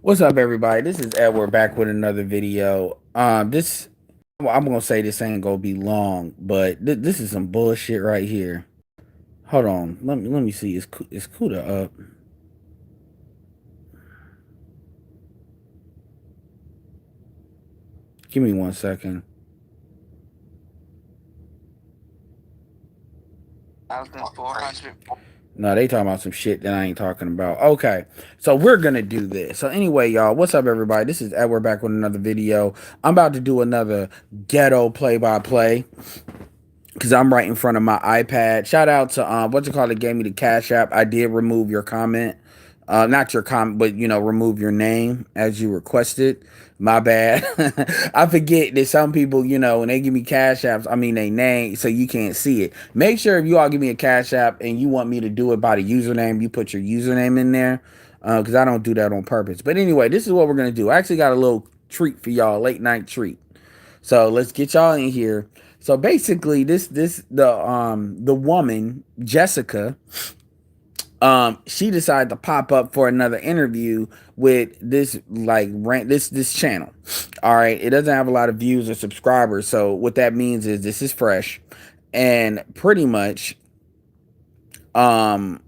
What's up, everybody? This is Edward back with another video. This I'm gonna say this ain't gonna be long, but this is some bullshit right here. Hold on, let me see. Is Kuda up? Give me 1 second. 1,400. No, they talking about some shit that I ain't talking about. Okay, so we're gonna do this. So anyway, y'all, what's up, everybody? This is Edward back with another video. I'm about to do another ghetto play-by-play because I'm right in front of my iPad. Shout out to what's it called? It gave me the Cash App. I did remove your comment, not your comment, but remove your name as you requested. My bad. I forget that some people, when they give me Cash Apps, I mean they name, so you can't see it. Make sure if you all give me a Cash App and you want me to do it by the username, you put your username in there, because I don't do that on purpose. But anyway, this is what we're gonna do. I actually got a little treat for y'all, late night treat. So let's get y'all in here. So basically, the woman Jessica, she decided to pop up for another interview with this this channel. All right, it doesn't have a lot of views or subscribers. So what that means is this is fresh, and pretty much, we're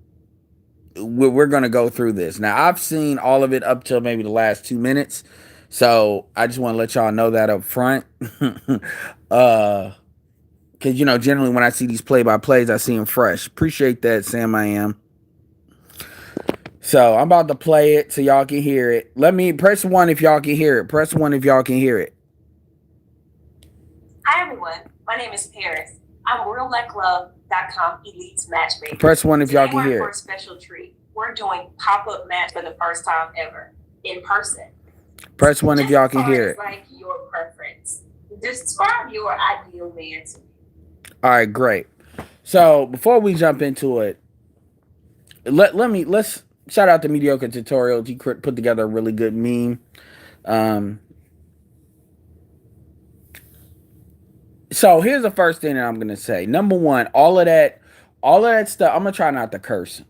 gonna go through this. Now I've seen all of it up till maybe the last 2 minutes. So I just want to let y'all know that up front. Because generally when I see these play-by-plays, I see them fresh. Appreciate that, Sam. I am. So I'm about to play it so y'all can hear it. Let me press 1 if y'all can hear it. Press 1 if y'all can hear it. Hi everyone, my name is Paris. I'm RealLikeLove.com Elite's matchmaker. Press 1 if y'all can hear For a special treat, we're doing pop-up match for the first time ever in person. Press 1 if y'all can hear it. Like your preference. Describe your ideal man to me. All right, great. So before we jump into it, let's shout out to Mediocre Tutorials. He put together a really good meme. So here's the first thing that I'm gonna say. Number one, all of that stuff. I'm gonna try not to curse.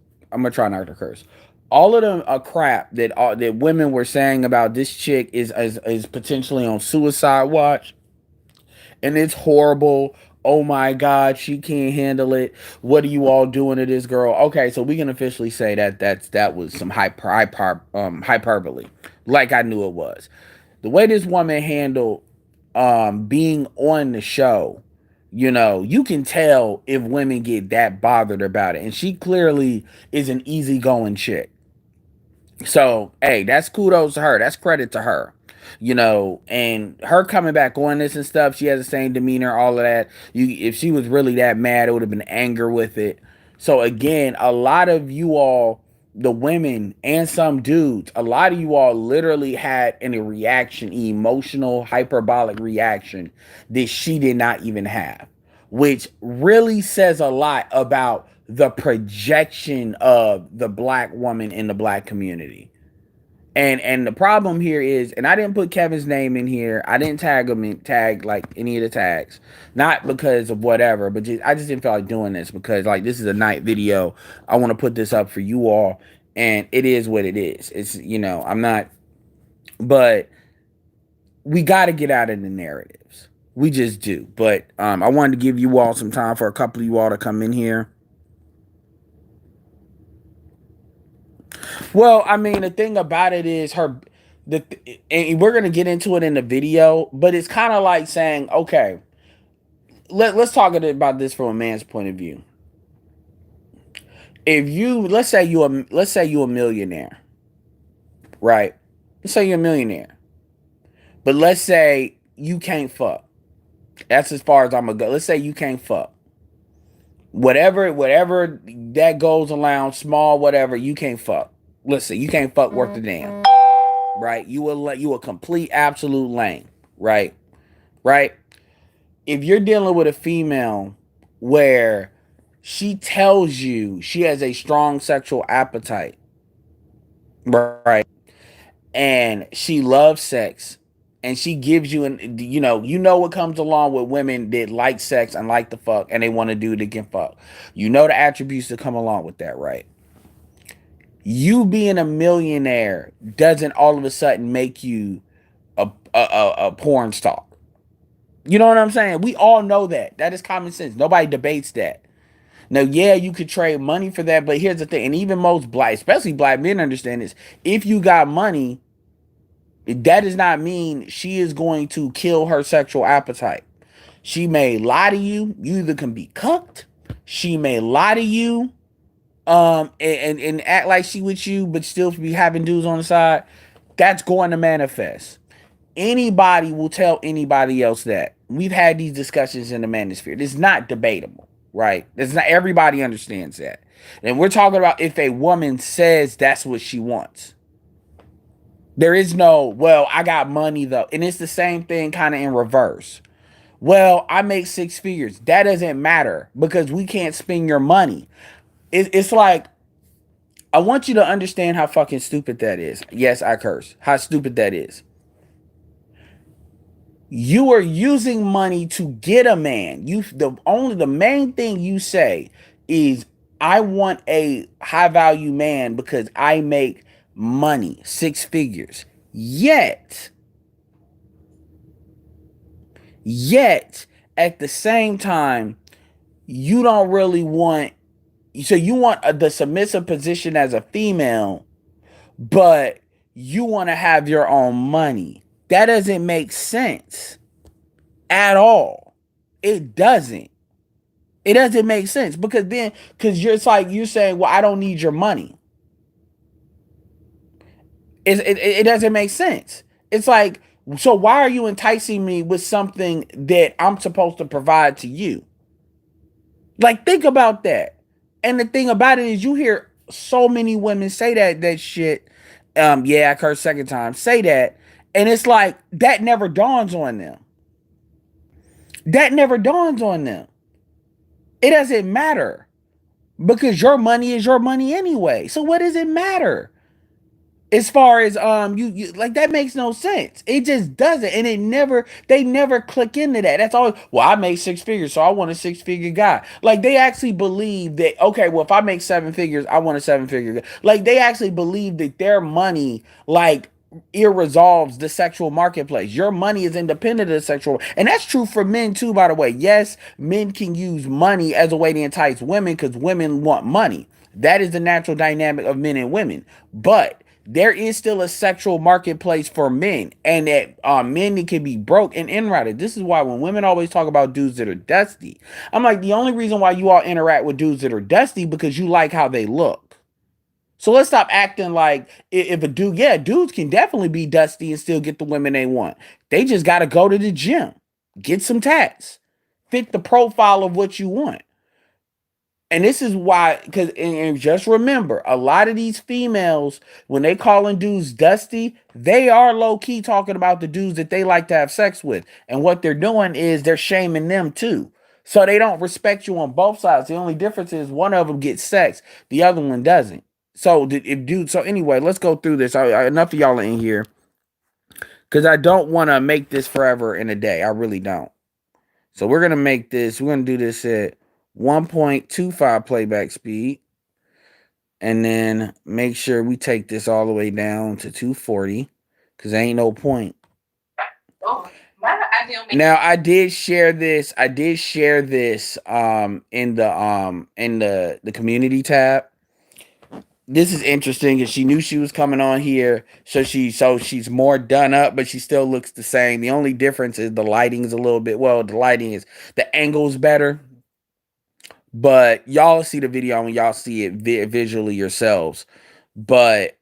All of the crap that women were saying about this chick is potentially on suicide watch, and it's horrible. Oh my God, she can't handle it. What are you all doing to this girl? Okay, so we can officially say that was some hyperbole, like I knew it was. The way this woman handled being on the show, you can tell if women get that bothered about it, and she clearly is an easygoing chick. So hey, that's kudos to her. That's credit to her. And her coming back on this and stuff, she has the same demeanor, all of that. If she was really that mad, it would have been anger with it. So again, a lot of you all, the women and some dudes, a lot of you all literally had a reaction, emotional, hyperbolic reaction that she did not even have, which really says a lot about the projection of the black woman in the black community. And the problem here is, and I didn't put Kevin's name in here. I didn't tag like any of the tags, not because of whatever, but I just didn't feel like doing this because like this is a night video. I want to put this up for you all, and it is what it is. It's I'm not, but we got to get out of the narratives. We just do. But I wanted to give you all some time for a couple of you all to come in here. Well, I mean, the thing about it is and we're gonna get into it in the video, but it's kind of like saying, okay, let's talk about this from a man's point of view. If let's say you a millionaire, right? Let's say you're a millionaire, but let's say you can't fuck. That's as far as I'm gonna go. Let's say you can't fuck. Whatever that goes around, small, whatever, you can't fuck. Listen, you can't fuck worth a damn. Right? You a complete absolute lame. Right? If you're dealing with a female where she tells you she has a strong sexual appetite, right? And she loves sex, and she gives you what comes along with women that like sex and like to fuck, and they want to do it, can fuck. The attributes that come along with that, right? You being a millionaire doesn't all of a sudden make you a porn star. You know what I'm saying? We all know that. That is common sense. Nobody debates that. Now, yeah, you could trade money for that, but here's the thing, and even most black, especially black men, understand this. If you got money, that does not mean she is going to kill her sexual appetite. She may lie to you. You either can be cooked. She may lie to you, and act like she with you, but still be having dudes on the side. That's going to manifest. Anybody will tell anybody else that. We've had these discussions in the manosphere. It's not debatable, right? It's not, everybody understands that. And we're talking about if a woman says that's what she wants. There is no, well, I got money though. And it's the same thing kind of in reverse. Well, I make 6 figures. That doesn't matter because we can't spend your money. It's like, I want you to understand how fucking stupid that is. Yes, I curse. How stupid that is. You are using money to get a man. The main thing you say is, I want a high value man because I make money, 6 figures. Yet at the same time, you don't really want, so you want the submissive position as a female, but you want to have your own money. That doesn't make sense at all. It doesn't. It doesn't make sense because it's like you're saying, well, I don't need your money. It doesn't make sense. It's like, so why are you enticing me with something that I'm supposed to provide to you? Like, think about that. And the thing about it is, you hear so many women say that shit. Yeah, I cursed second time. Say that, and it's like that never dawns on them. That never dawns on them. It doesn't matter because your money is your money anyway. So what does it matter? As far as you like, that makes no sense. It just doesn't, and they never click into that. That's always, well, I make 6 figures, so I want a 6-figure guy. Like, they actually believe that, okay, well, if I make 7 figures, I want a 7-figure guy. Like, they actually believe that their money like irresolves the sexual marketplace. Your money is independent of the sexual, and that's true for men too, by the way. Yes, men can use money as a way to entice women because women want money. That is the natural dynamic of men and women, but there is still a sexual marketplace for men, and that men that can be broke and enrouted. This is why when women always talk about dudes that are dusty, I'm like, the only reason why you all interact with dudes that are dusty because you like how they look. So let's stop acting like if a dude, yeah, dudes can definitely be dusty and still get the women they want. They just got to go to the gym, get some tats, fit the profile of what you want. And this is why, because, and just remember, a lot of these females, when they calling dudes dusty, they are low key talking about the dudes that they like to have sex with. And what they're doing is they're shaming them too. So they don't respect you on both sides. The only difference is one of them gets sex, the other one doesn't. So anyway, let's go through this. Enough of y'all in here, because I don't want to make this forever in a day. I really don't. So we're going to do this at 1.25 playback speed, and then make sure we take this all the way down to 240, because there ain't no point. Now, I did share this in the community tab. This is interesting because she knew she was coming on here, so she's more done up, but she still looks the same. The only difference is the lighting is a little bit, the angle's better. But y'all see the video when y'all see it visually yourselves. But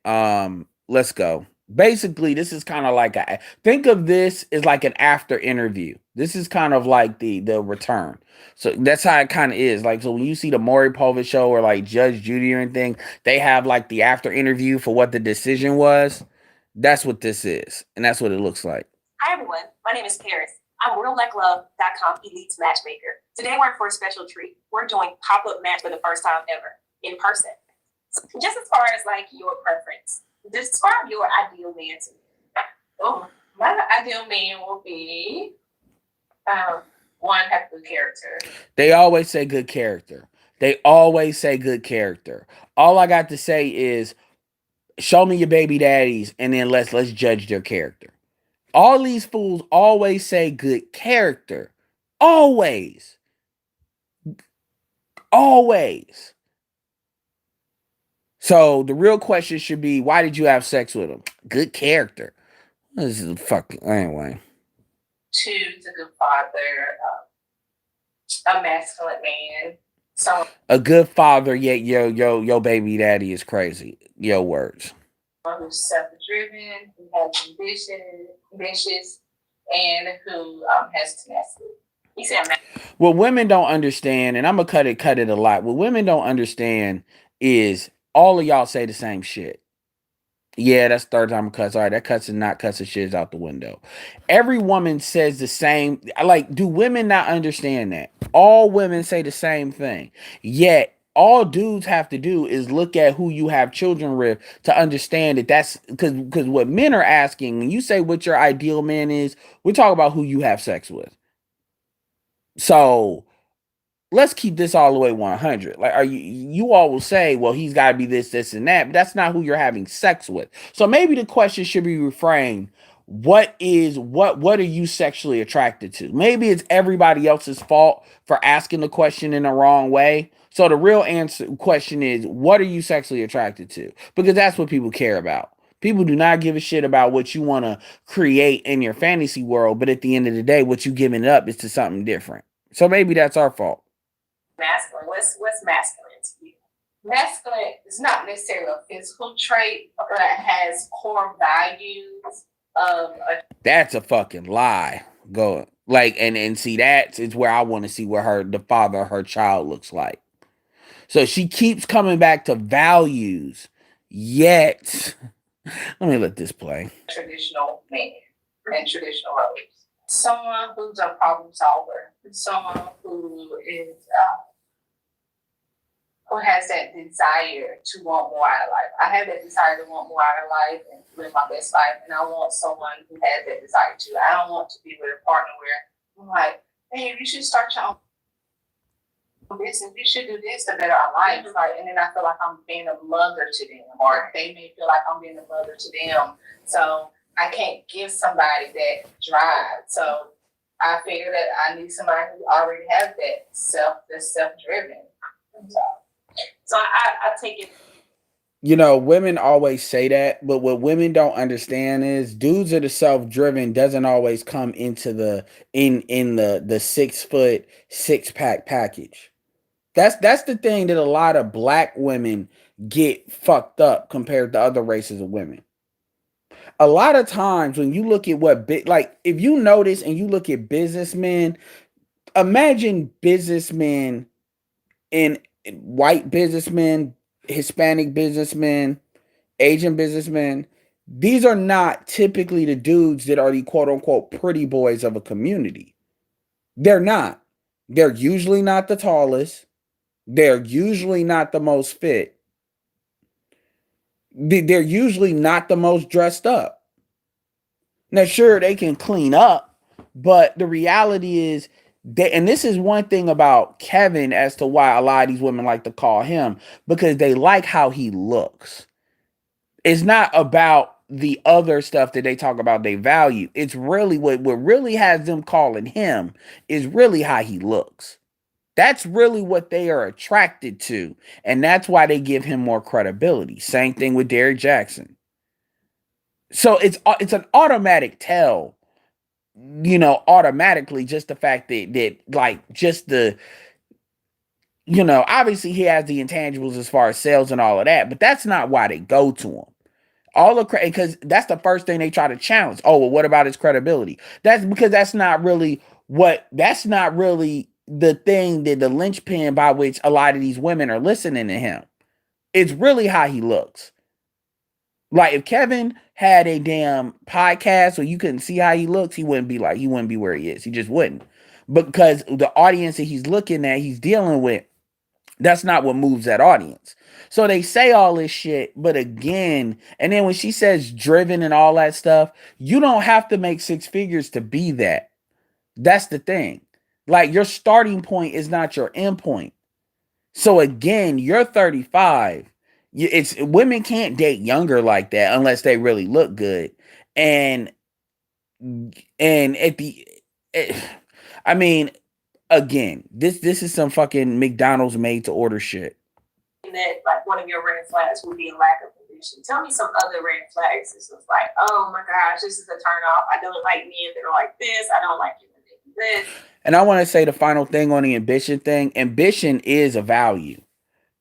let's go. Basically, this is kind of like think of this as like an after interview. This is kind of like the return. So that's how it kind of is. Like, so when you see the Maury Povich show or like Judge Judy or anything, they have like the after interview for what the decision was. That's what this is. And that's what it looks like. Hi, everyone. My name is Paris. I'm RealLikeLove.com Elite's matchmaker. Today we're for a special treat. We're doing pop-up match for the first time ever in person. Just as far as like your preference, describe your ideal man to me. Oh, my ideal man will be one, have good character. They always say good character. All I got to say is show me your baby daddies, and then let's judge their character. All these fools always say good character. Always. Always. So the real question should be, why did you have sex with him? Good character. This is fucking anyway. 2, is a good father, a masculine man, someone A good father, yet yo baby daddy is crazy. Yo words. who's self-driven, who has ambitious, and who has tenacity. He said, What women don't understand, and I'm gonna cut it a lot. What women don't understand is all of y'all say the same shit. Yeah, that's third time cuts. All right, that cuts and not cuts and shit is out the window. Every woman says the same. Like, do women not understand that? All women say the same thing. Yet, all dudes have to do is look at who you have children with to understand that that's because what men are asking, when you say what your ideal man is, we're talking about who you have sex with. So let's keep this all the way 100. Like, are you all will say, well, he's got to be this, and that, but that's not who you're having sex with. So maybe the question should be reframed. What are you sexually attracted to? Maybe it's everybody else's fault for asking the question in the wrong way. So the real question is, what are you sexually attracted to? Because that's what people care about. People do not give a shit about what you want to create in your fantasy world, but at the end of the day, what you giving up is to something different. So maybe that's our fault. masculine. What's masculine to you? Masculine is not necessarily a physical trait, but it has core values of That's a fucking lie. Go like and see that is where I want to see what the father of her child looks like. So she keeps coming back to values, yet let me let this play. traditional man and traditional roles. Someone who's a problem solver, someone who is who has that desire to want more out of life. I have that desire to want more out of life and live my best life, and I want someone who has that desire too. I don't want to be with a partner where I'm like, hey, you should start your own business. You should do this to better our life. Like, and then I feel like I'm being a mother to them, or they may feel like I'm being a mother to them. So I can't give somebody that drive. So I figure that I need somebody who already has that's self-driven. So I take it. You know, women always say that, but what women don't understand is dudes that are self-driven doesn't always come into the 6 foot 6-pack package. That's the thing that a lot of black women get fucked up compared to other races of women. A lot of times when you look at if you notice and you look at businessmen, imagine businessmen and white businessmen, Hispanic businessmen, Asian businessmen. These are not typically the dudes that are the quote unquote pretty boys of a community. They're not. They're usually not the tallest. They're usually not the most fit. They're usually not the most dressed up. Now, sure, they can clean up, but the reality is and this is one thing about Kevin as to why a lot of these women like to call him, because they like how he looks. It's not about the other stuff that they talk about they value. It's really what really has them calling him is really how he looks. That's really what they are attracted to. And that's why they give him more credibility. Same thing with Derrick Jackson. So it's an automatic tell, automatically, just the fact that like just the, obviously he has the intangibles as far as sales and all of that, but that's not why they go to him. Because that's the first thing they try to challenge. Oh, well, what about his credibility? That's because that's not really the thing, that the linchpin by which a lot of these women are listening to him. It's really how he looks. Like if Kevin had a damn podcast where you couldn't see how he looks, he wouldn't be where he is. He just wouldn't. Because the audience that he's looking at, he's dealing with, that's not what moves that audience. So they say all this shit, but again, and then when she says driven and all that stuff, you don't have to make 6 figures to be that. That's the thing. Like your starting point is not your end point. So again, you're 35. it's women can't date younger like that unless they really look good. And at the eh, I mean, again, this is some fucking McDonald's made to order shit. That like one of your red flags would be a lack of ambition. Tell me some other red flags. This was like, oh my gosh, this is a turn off. I don't like men that are like this. I don't like you when they do this. And I want to say the final thing on the ambition thing. Ambition is a value.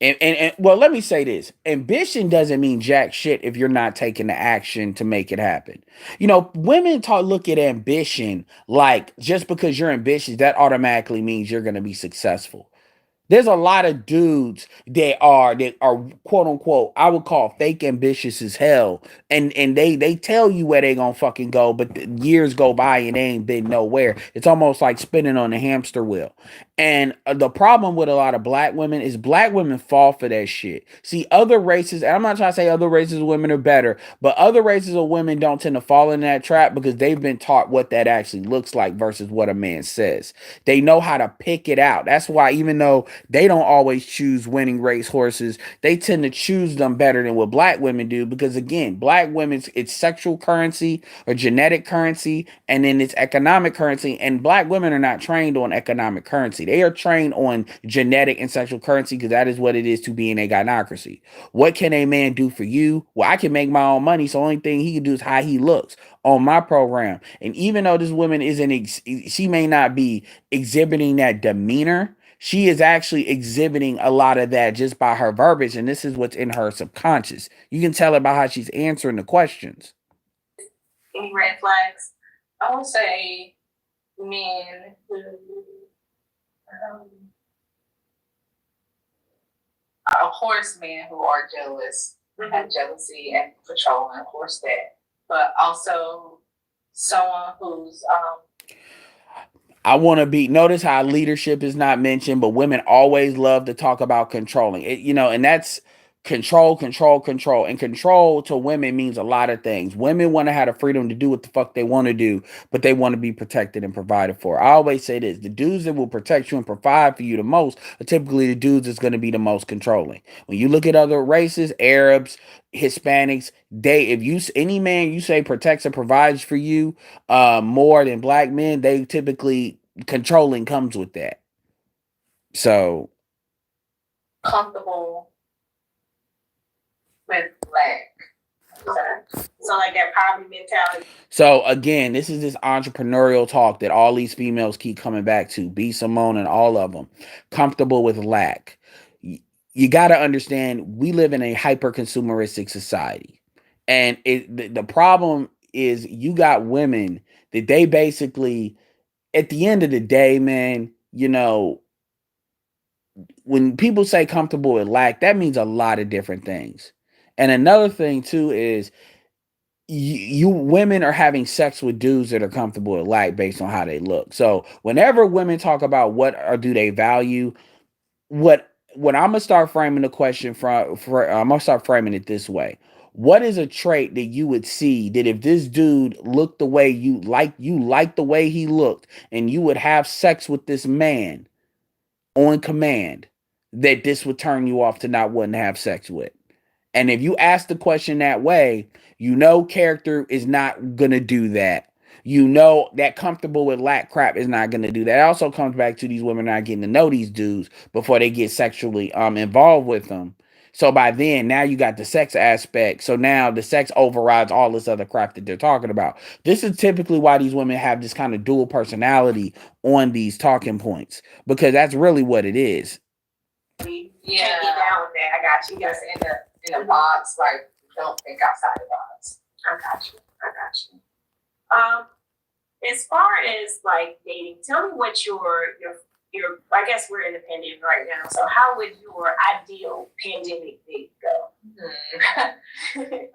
And well, let me say this. Ambition doesn't mean jack shit if you're not taking the action to make it happen. You know, women look at ambition like just because you're ambitious, that automatically means you're going to be successful. There's a lot of dudes that are quote unquote, I would call fake ambitious as hell. And they tell you where they gonna fucking go, but the years go by and they ain't been nowhere. It's almost like spinning on the hamster wheel. And the problem with a lot of black women is black women fall for that shit. See, other races, and I'm not trying to say other races of women are better, but other races of women don't tend to fall in that trap because they've been taught what that actually looks like versus what a man says. They know how to pick it out. That's why even though they don't always choose winning race horses, they tend to choose them better than what black women do because again, black women's it's sexual currency or genetic currency and then it's economic currency, and black women are not trained on economic currency. They are trained on genetic and sexual currency because that is what it is to be in a gynocracy. What can a man do for you? Well, I can make my own money, so the only thing he can do is how he looks on my program. And even though this woman she may not be exhibiting that demeanor, she is actually exhibiting a lot of that just by her verbiage, and this is what's in her subconscious. You can tell it by how she's answering the questions. Any red flags? I would say men who of course men who are jealous, have jealousy and control, and of course that. But also someone who's I want to be, notice how leadership is not mentioned, but women always love to talk about controlling it, and that's control. And control to women means a lot of things. Women want to have the freedom to do what the fuck they want to do, but they want to be protected and provided for. I always say this: the dudes that will protect you and provide for you the most are typically the dudes that's going to be the most controlling. When you look at other races, Arabs, Hispanics, any man you say protects and provides for you more than black men, they typically controlling comes with that. So comfortable with lack. So like that poverty mentality. So again, this is this entrepreneurial talk that all these females keep coming back to. B. Simone and all of them. Comfortable with lack. You got to understand, we live in a hyper consumeristic society. And the problem is you got women that they basically, at the end of the day, man, when people say comfortable with lack, that means a lot of different things. And another thing too is you women are having sex with dudes that are comfortable with lack based on how they look. So whenever women talk about do they value, what I'm gonna start framing the question I'm gonna start framing it this way. What is a trait that you would see that if this dude looked the way you like the way he looked, and you would have sex with this man on command, that this would turn you off to not wanting to have sex with? And if you ask the question that way, character is not gonna do that. That comfortable with lack crap is not gonna do that. It also comes back to these women not getting to know these dudes before they get sexually involved with them. So by then, now you got the sex aspect. So now the sex overrides all this other crap that they're talking about. This is typically why these women have this kind of dual personality on these talking points, because that's really what it is. Yeah, can't get down with that. I got you. Just in a box, like don't think outside the box. I got you. As far as like dating, tell me what your I guess we're in the pandemic right now. So how would your ideal pandemic date go?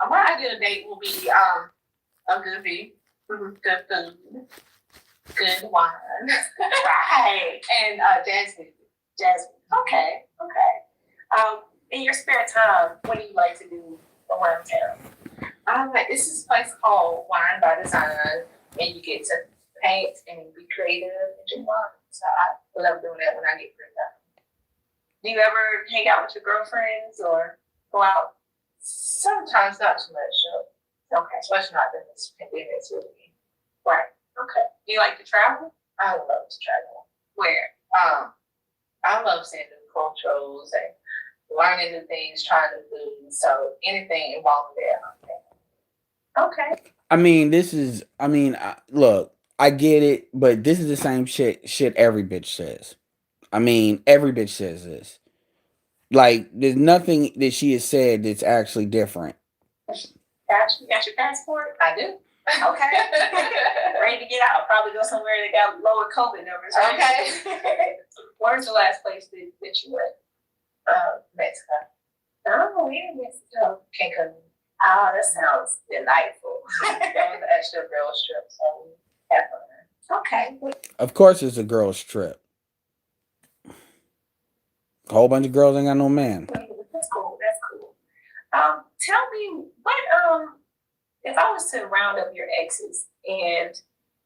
My ideal date will be a good view, good food, good wine, right, and jazz music. Okay. In your spare time, what do you like to do around town? This is a place called Wine by Design, and you get to paint and be creative and drink wine. So I love doing that when I get free time. Do you ever hang out with your girlfriends or? Go out? Sometimes not too much, Okay. especially not in this pandemic with me. Right. Okay. Do you like to travel? I love to travel. Where? I love seeing new cultures and learning new things, trying new foods. So anything involved there. Okay. I mean, look, I get it, but this is the same shit every bitch says. I mean, every bitch says this. Like, there's nothing that she has said that's actually different. Got you. Got your passport? I do. Okay. Ready to get out. Probably go somewhere that got lower COVID numbers. Right? Okay. Where's the last place that you went? Mexico. Oh, we're in Mexico. Cancun. Oh, that sounds delightful. That was an extra girls trip, so we had fun. Okay. Of course, it's a girl's trip. A whole bunch of girls ain't got no man. That's cool. That's cool. Tell me what if I was to round up your exes and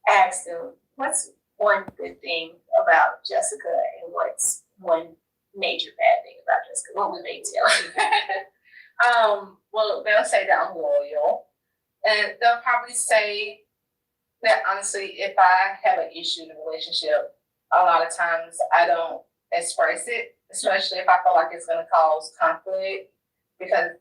ask them what's one good thing about Jessica and what's one major bad thing about Jessica, what would they tell you? Well, they'll say that I'm loyal, and they'll probably say that honestly, if I have an issue in a relationship, a lot of times I don't express it, especially if I feel like it's going to cause conflict, because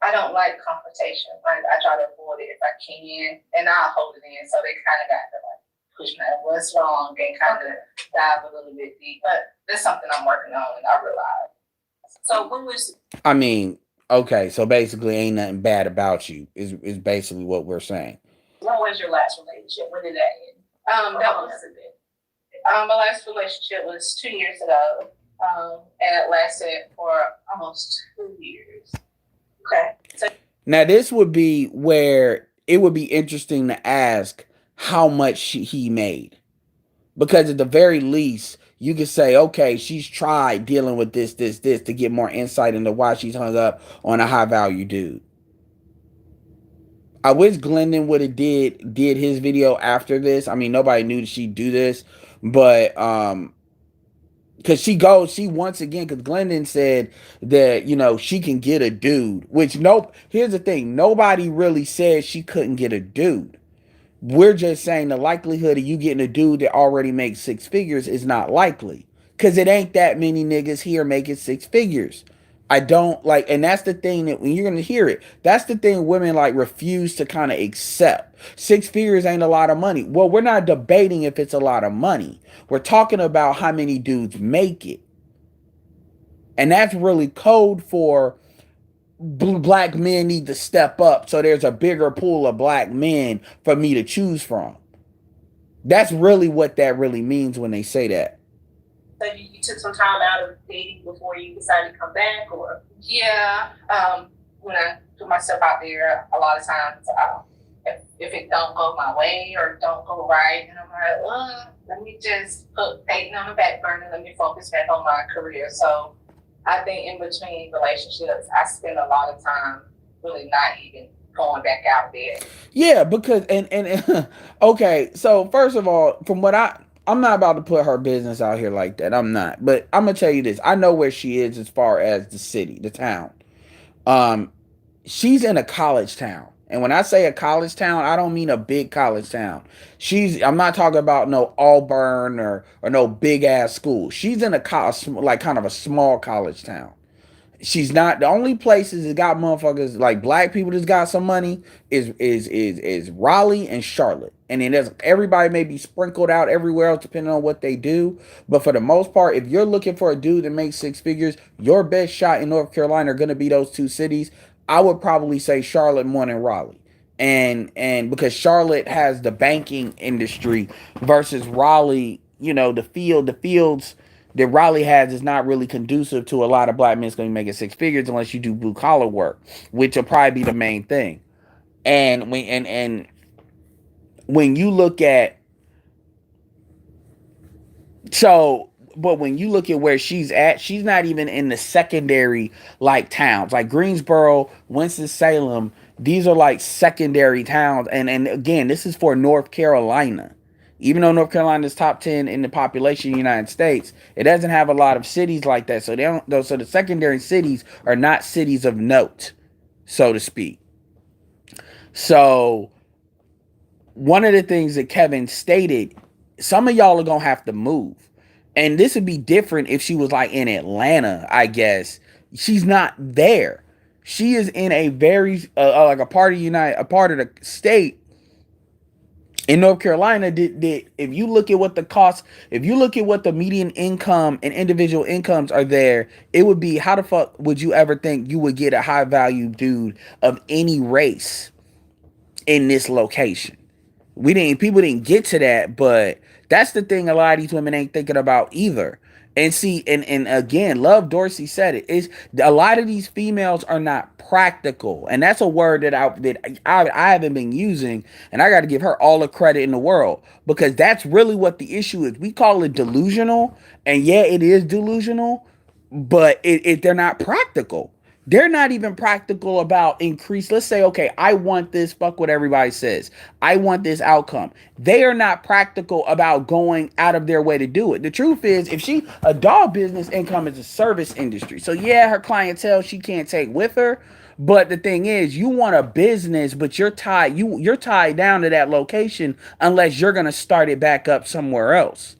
I don't like confrontation. Like, I try to avoid it if I can, and I'll hold it in. So they kind of got to like push me like, what's wrong, and kind of dive a little bit deep. But that's something I'm working on, and I realize. So when was I mean, okay, so basically, ain't nothing bad about you. Is basically what we're saying. when was your last relationship? When did that end? That How long was has it been? my last relationship was 2 years ago, and it lasted for almost 2 years. Okay. So Now, this would be where it would be interesting to ask how much he made. Because at the very least, you could say, okay, she's tried dealing with this to get more insight into why she's hung up on a high value dude. I wish Glendon would have did his video after this. I mean, nobody knew that she'd do this, but because she once again, because Glendon said that, you know, she can get a dude, which here's the thing, nobody really said she couldn't get a dude. We're just saying the likelihood of you getting a dude that already makes 6 figures is not likely, because it ain't that many niggas here making 6 figures. I don't like, and that's the thing that when you're gonna hear it, that's the thing women like refuse to kind of accept. 6 figures ain't a lot of money. Well, we're not debating if it's a lot of money. We're talking about how many dudes make it. And that's really code for black men need to step up so there's a bigger pool of black men for me to choose from. That's really what that really means when they say that. so you took some time out of dating before you decided to come back, or Yeah, when I put myself out there, a lot of times, if it don't go my way or don't go right, and I'm like, well, let me just put dating on the back burner, let me focus back on my career. So I think in between relationships, I spend a lot of time really not even going back out there. Yeah, because and okay, so first of all, from what I'm not about to put her business out here like that. I'm not. But I'm gonna tell you this. I know where she is as far as the city, the town. She's in a college town. And when I say a college town, I don't mean a big college town. I'm not talking about no Auburn or no big ass school. She's in like kind of a small college town. She's not the only places that got motherfuckers like black people that's got some money is Raleigh and Charlotte. And then there's everybody may be sprinkled out everywhere else depending on what they do. But for the most part, if you're looking for a dude that makes 6 figures, your best shot in North Carolina are gonna be those 2 cities. I would probably say Charlotte more than Raleigh. And because Charlotte has the banking industry versus Raleigh, you know, the fields that Raleigh has is not really conducive to a lot of black men going to be making 6 figures unless you do blue collar work, which will probably be the main thing. And when you look at but when you look at where she's at, she's not even in the secondary like towns like Greensboro, Winston-Salem. These are like secondary towns, and again, this is for North Carolina. Even though North Carolina is top 10 in the population of the United States, it doesn't have a lot of cities like that. So they don't. So the secondary cities are not cities of note, so to speak. So one of the things that Kevin stated, some of y'all are gonna have to move, and this would be different if she was like in Atlanta. I guess she's not there. She is in a very like a part of a part of the state in North Carolina. Did if you look at what the cost, if you look at what the median income and individual incomes are there, it would be, how the fuck would you ever think you would get a high value dude of any race in this location? People didn't get to that, but that's the thing a lot of these women ain't thinking about either. And see, and again, Love Dorsey said it, is a lot of these females are not practical. And that's a word that I haven't been using, and I got to give her all the credit in the world, because that's really what the issue is. We call it delusional, and yeah, it is delusional, but they're not practical. They're not even practical about increase. Let's say, okay, I want this, fuck what everybody says, I want this outcome. They are not practical about going out of their way to do it. The truth is, if a doll business income is a service industry. So yeah, her clientele, she can't take with her. But the thing is, you want a business, but you're tied down to that location unless you're going to start it back up somewhere else.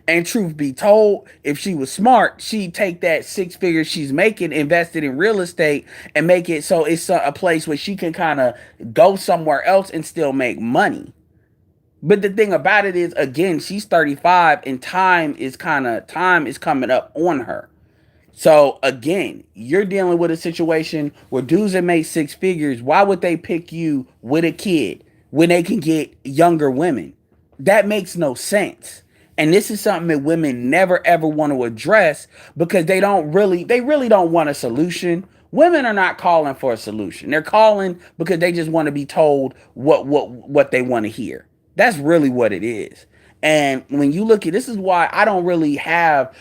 And truth be told, if she was smart, she'd take that 6 figures she's making, invest it in real estate, and make it so it's a place where she can kind of go somewhere else and still make money. But the thing about it is, again, she's 35 and time is coming up on her. So again, you're dealing with a situation where dudes that make 6 figures, why would they pick you with a kid when they can get younger women? That makes no sense. And this is something that women never ever want to address, because they really don't want a solution. Women are not calling for a solution. They're calling because they just want to be told what they want to hear. That's really what it is. And when you look at, this is why I don't really have,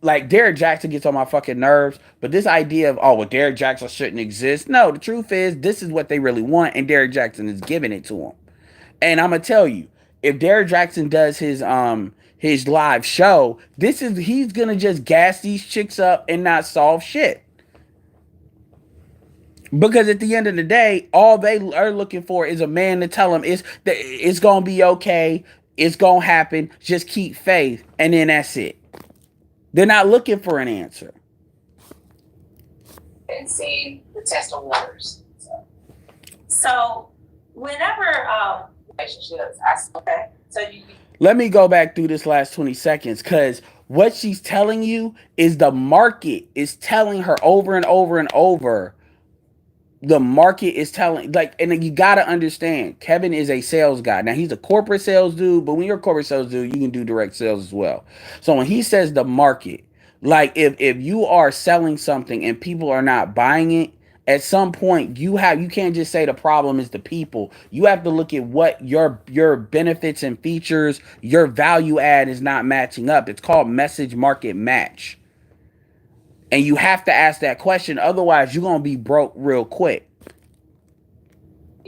like, Derek Jackson gets on my fucking nerves, but this idea of, oh, well, Derek Jackson shouldn't exist. No, the truth is, this is what they really want, and Derek Jackson is giving it to them. And I'm gonna tell you, if Derek Jackson does his live show, he's gonna just gas these chicks up and not solve shit. Because at the end of the day, all they are looking for is a man to tell them it's gonna be okay, it's gonna happen, just keep faith, and then that's it. They're not looking for an answer. And seeing the test of waters. So whenever Relationships, so you Let me go back through this last 20 seconds, because what she's telling you is the market is telling her over and over and over. The market is telling, like, and you got to understand, Kevin is a sales guy. Now, he's a corporate sales dude, but when you're a corporate sales dude, you can do direct sales as well. So when he says the market, like, if you are selling something and people are not buying it, at some point you can't just say the problem is the people. You have to look at what your benefits and features, your value add is not matching up. It's called message market match. And you have to ask that question. Otherwise, you're going to be broke real quick.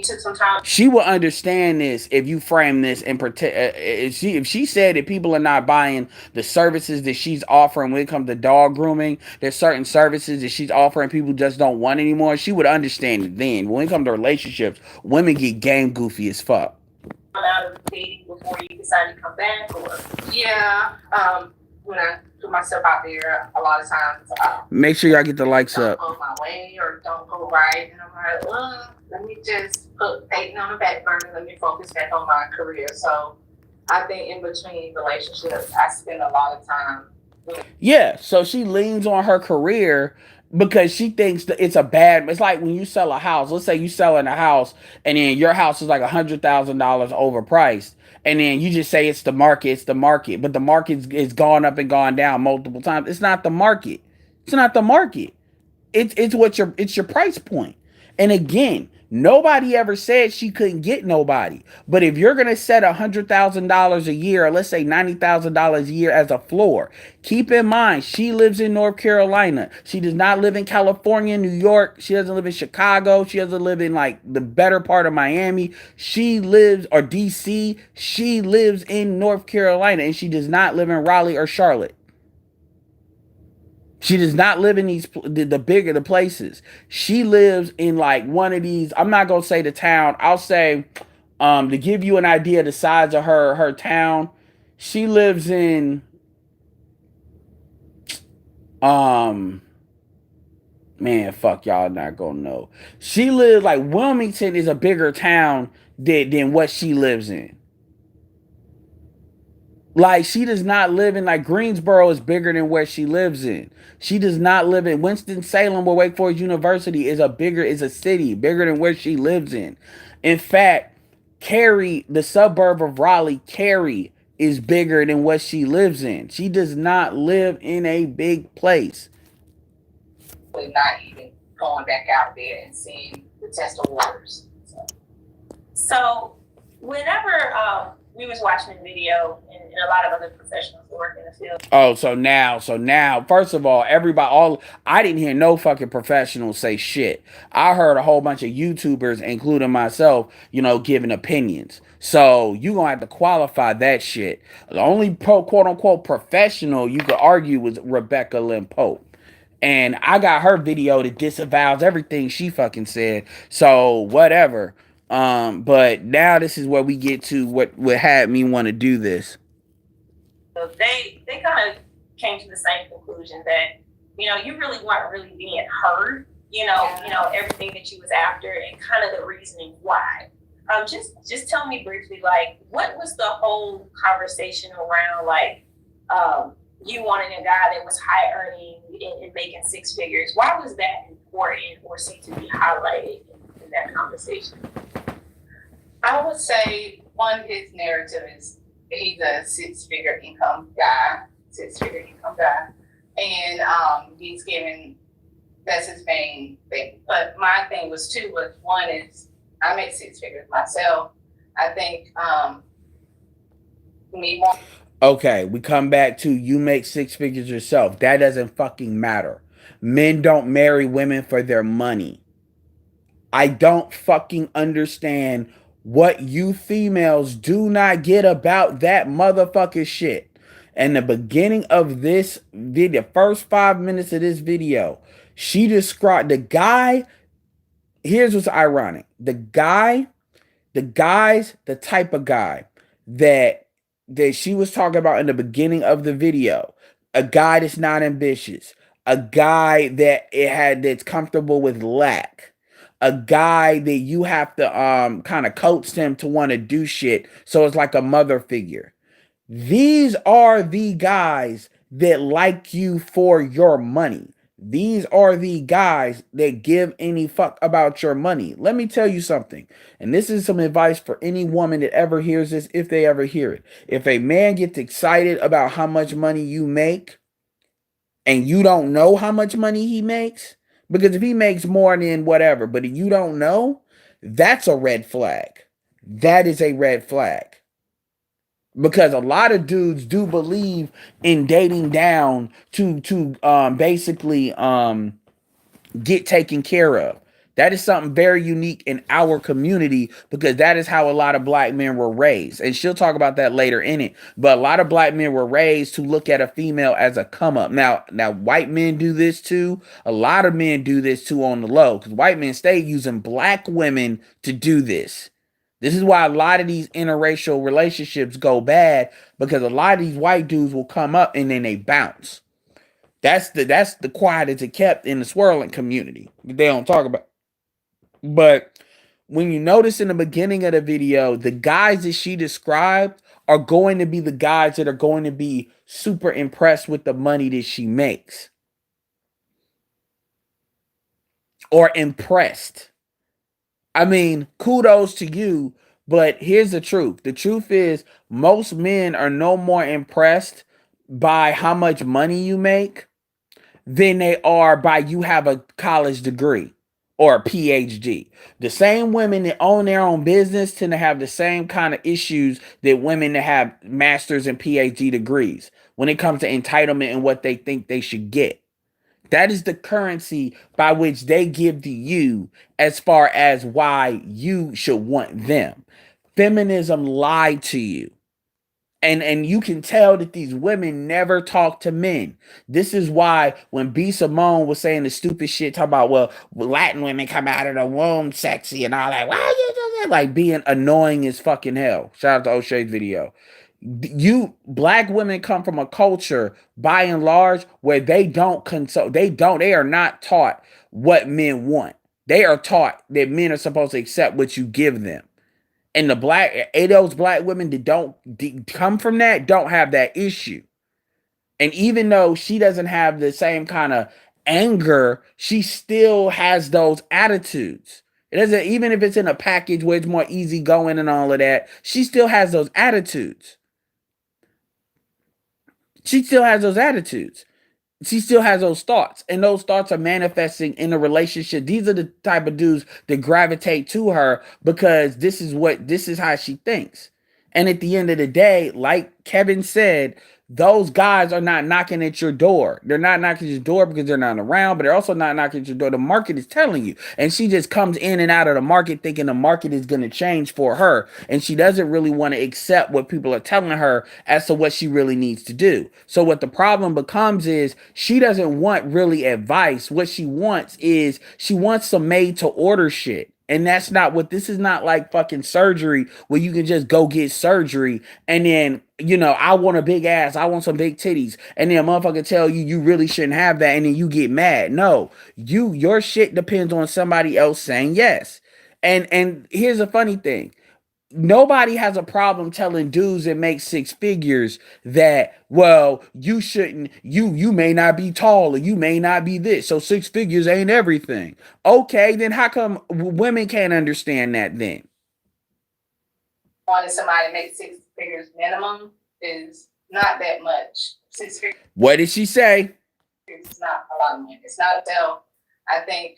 you took some time. She will understand this if you frame this and if she said that people are not buying the services that she's offering when it comes to dog grooming, there's certain services that she's offering people just don't want anymore, she would understand it then. When it comes to relationships, women get game goofy as fuck. Out of dating before you decide to come back, or yeah, when I put myself out there, a lot of times Make sure y'all get the likes don't up. go my way or don't go right, and I'm like, let me just put dating on the back burner. Let me focus back on my career. So I think in between relationships, I spend a lot of time. Yeah, so she leans on her career because she thinks that it's like when you sell a house. Let's say you selling a house and then your house is like $100,000 overpriced, and then you just say it's the market, but the market is gone up and gone down multiple times. It's not the market. It's not the market. It's your price point. And again, nobody ever said she couldn't get nobody. But if you're gonna set $100,000 a year, or let's say $90,000 a year as a floor, keep in mind she lives in North Carolina. She does not live in California, New York. She doesn't live in Chicago. She doesn't live in like the better part of Miami. She lives or DC. She lives in North Carolina, and she does not live in Raleigh or Charlotte. She does not live in the bigger the places. She lives in like one of these. I'm not gonna say the town. I'll say, to give you an idea of the size of her town. She lives in man, fuck y'all not gonna know. She lives like Wilmington is a bigger town than what she lives in. Like, she does not live in, like, Greensboro is bigger than where she lives in. She does not live in Winston-Salem, where Wake Forest University is a city bigger than where she lives in. In fact, Cary, the suburb of Raleigh, Cary is bigger than what she lives in. She does not live in a big place. We're not even going back out there and seeing the test of waters. So whenever we was watching the video and a lot of other professionals who work in the field. Oh, so now, first of all, I didn't hear no fucking professionals say shit. I heard a whole bunch of YouTubers, including myself, giving opinions. So you gonna have to qualify that shit. The only quote unquote professional you could argue was Rebecca Lynn Pope. And I got her video that disavows everything she fucking said. So whatever. But now this is where we get to what had me want to do this. So they kind of came to the same conclusion that, you really weren't really being heard, everything that you was after and kind of the reasoning why. Just tell me briefly, like, what was the whole conversation around, like, you wanting a guy that was high earning and making six figures? Why was that important or seemed to be highlighted in that conversation? I would say his narrative is he's a six-figure income guy, and he's giving, that's his main thing. But my thing was one is I make six figures myself. I think Okay, we come back to you make six figures yourself. That doesn't fucking matter. Men don't marry women for their money. I don't fucking understand what you females do not get about that motherfucking shit. And the beginning of this video, first 5 minutes of this video, she described the guy. Here's what's ironic. The guy's the type of guy that she was talking about in the beginning of the video. A guy that's not ambitious. A guy that's comfortable with lack. A guy that you have to kind of coax him to want to do shit. So it's like a mother figure. These are the guys that like you for your money. These are the guys that give any fuck about your money. Let me tell you something. And this is some advice for any woman that ever hears this, if they ever hear it. If a man gets excited about how much money you make and you don't know how much money he makes, because if he makes more than whatever, but you don't know, that's a red flag. That is a red flag. Because a lot of dudes do believe in dating down to basically get taken care of. That is something very unique in our community because that is how a lot of black men were raised. And she'll talk about that later in it. But a lot of black men were raised to look at a female as a come up. Now white men do this too. A lot of men do this too on the low because white men stay using black women to do this. This is why a lot of these interracial relationships go bad because a lot of these white dudes will come up and then they bounce. That's the quiet as it kept in the swirling community. They don't talk about. But when you notice in the beginning of the video, the guys that she described are going to be the guys that are going to be super impressed with the money that she makes. Or impressed. I mean, kudos to you, but here's the truth. The truth is most men are no more impressed by how much money you make than they are by you have a college degree or a PhD. The same women that own their own business tend to have the same kind of issues that women that have masters and PhD degrees when it comes to entitlement and what they think they should get. That is the currency by which they give to you as far as why you should want them. Feminism lied to you. And you can tell that these women never talk to men. This is why when B. Simone was saying the stupid shit, talking about, well, Latin women come out of the womb sexy and all that. Why you do that? Like being annoying as fucking hell. Shout out to O'Shea's video. You black women come from a culture by and large where they don't consult, they are not taught what men want. They are taught that men are supposed to accept what you give them. And those black women that don't come from that don't have that issue. And even though she doesn't have the same kind of anger, she still has those attitudes. It doesn't, even if it's in a package where it's more easygoing and all of that, she still has those attitudes. She still has those attitudes. She still has those thoughts, and those thoughts are manifesting in a relationship. These are the type of dudes that gravitate to her because this is how she thinks. And at the end of the day, like Kevin said, those guys are not knocking at your door. They're not knocking at your door because they're not around, but they're also not knocking at your door. The market is telling you. And she just comes in and out of the market thinking the market is going to change for her. And she doesn't really want to accept what people are telling her as to what she really needs to do. So what the problem becomes is she doesn't want really advice. What she wants is she wants some made to order shit. And that's not what this is. Not like fucking surgery where you can just go get surgery and then, you know, I want a big ass, I want some big titties, and then a motherfucker tell you you really shouldn't have that, and then you get mad. No, your shit depends on somebody else saying yes. And here's a funny thing. Nobody has a problem telling dudes that make six figures that, well, you shouldn't, you may not be tall or you may not be this, so six figures ain't everything. Okay, then how come women can't understand that then? Wanting somebody to make six figures minimum is not that much. 6 figures What did she say? is not a lot of money. It's not a I think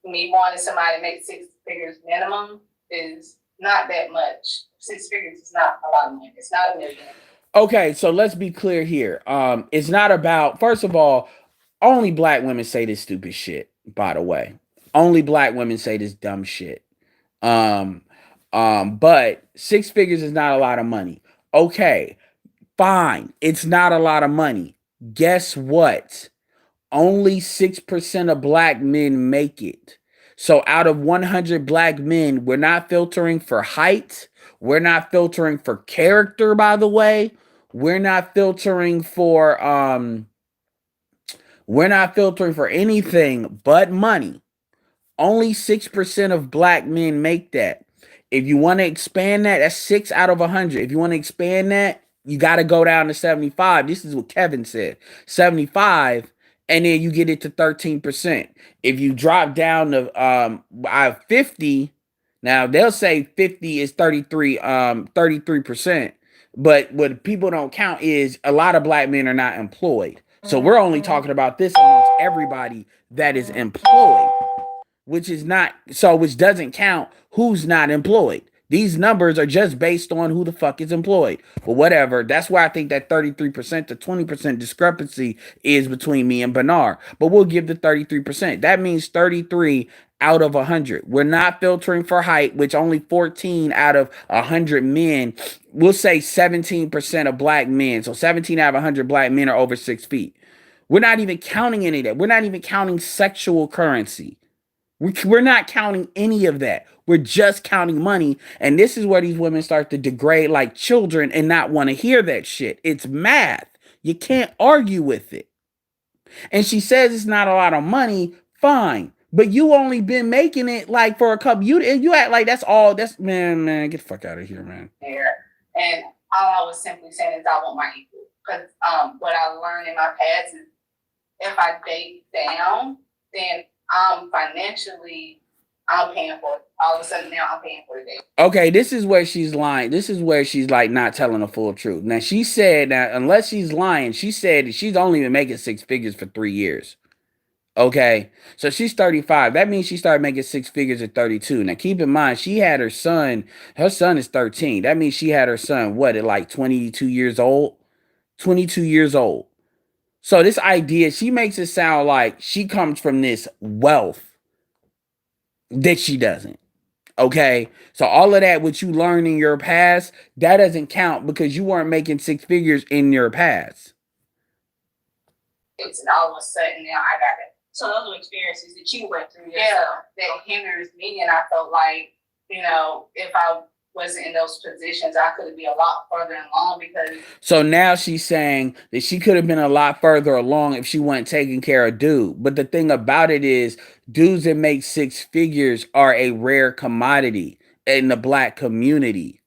me wanting somebody to make six figures minimum is not that much. 6 figures is not a lot of money. It's not $1 million. Okay, so let's be clear here. It's not about, first of all, only black women say this stupid shit, by the way. Only black women say this dumb shit. But 6 figures is not a lot of money. Okay, fine. It's not a lot of money. Guess what? Only 6% of black men make it. So out of 100 black men, we're not filtering for height. We're not filtering for character, by the way. We're not filtering for anything but money. Only 6% of black men make that. If you want to expand that, that's 6 out of 100. If you want to expand that, you got to go down to 75. This is what Kevin said. 75. And then you get it to 13%. If you drop down to 50, now they'll say 50 is 33%. But what people don't count is a lot of black men are not employed. So we're only talking about this amongst everybody that is employed, which doesn't count who's not employed. These numbers are just based on who the fuck is employed. But whatever. That's why I think that 33% to 20% discrepancy is between me and Bernard. But we'll give the 33%. That means 33 out of 100. We're not filtering for height, which only 14 out of 100 men, we'll say 17% of black men. So 17 out of 100 black men are over 6 feet. We're not even counting any of that. We're not even counting sexual currency. We're not counting any of that. We're just counting money. And this is where these women start to degrade like children and not want to hear that shit. It's math. You can't argue with it. And she says it's not a lot of money. Fine. But you only been making it like for a couple. You act like that's all. That's man, get the fuck out of here, man. And all I was simply saying is I want my equal. Because what I learned in my past is if I date down, then financially, I'm paying for it. All of a sudden now I'm paying for the date. Okay, this is where she's lying. This is where she's like not telling the full truth. Now she said that unless she's lying, she said that she's only been making 6 figures for 3 years. Okay, so she's 35. That means she started making six figures at 32. Now, keep in mind, she had her son. Her son is 13. That means she had her son, what, at like 22 years old? 22 years old. So, this idea, she makes it sound like she comes from this wealth that she doesn't. Okay, so all of that, what you learned in your past, that doesn't count because you weren't making six figures in your past. And all of a sudden now I got it. So those are experiences that you went through Yeah, yourself. that hinders me, and I felt like, you know, if I wasn't in those positions, I could be a lot further along because. So now she's saying that she could have been a lot further along if she wasn't taking care of dude. But the thing about it is, dudes that make six figures are a rare commodity in the black community.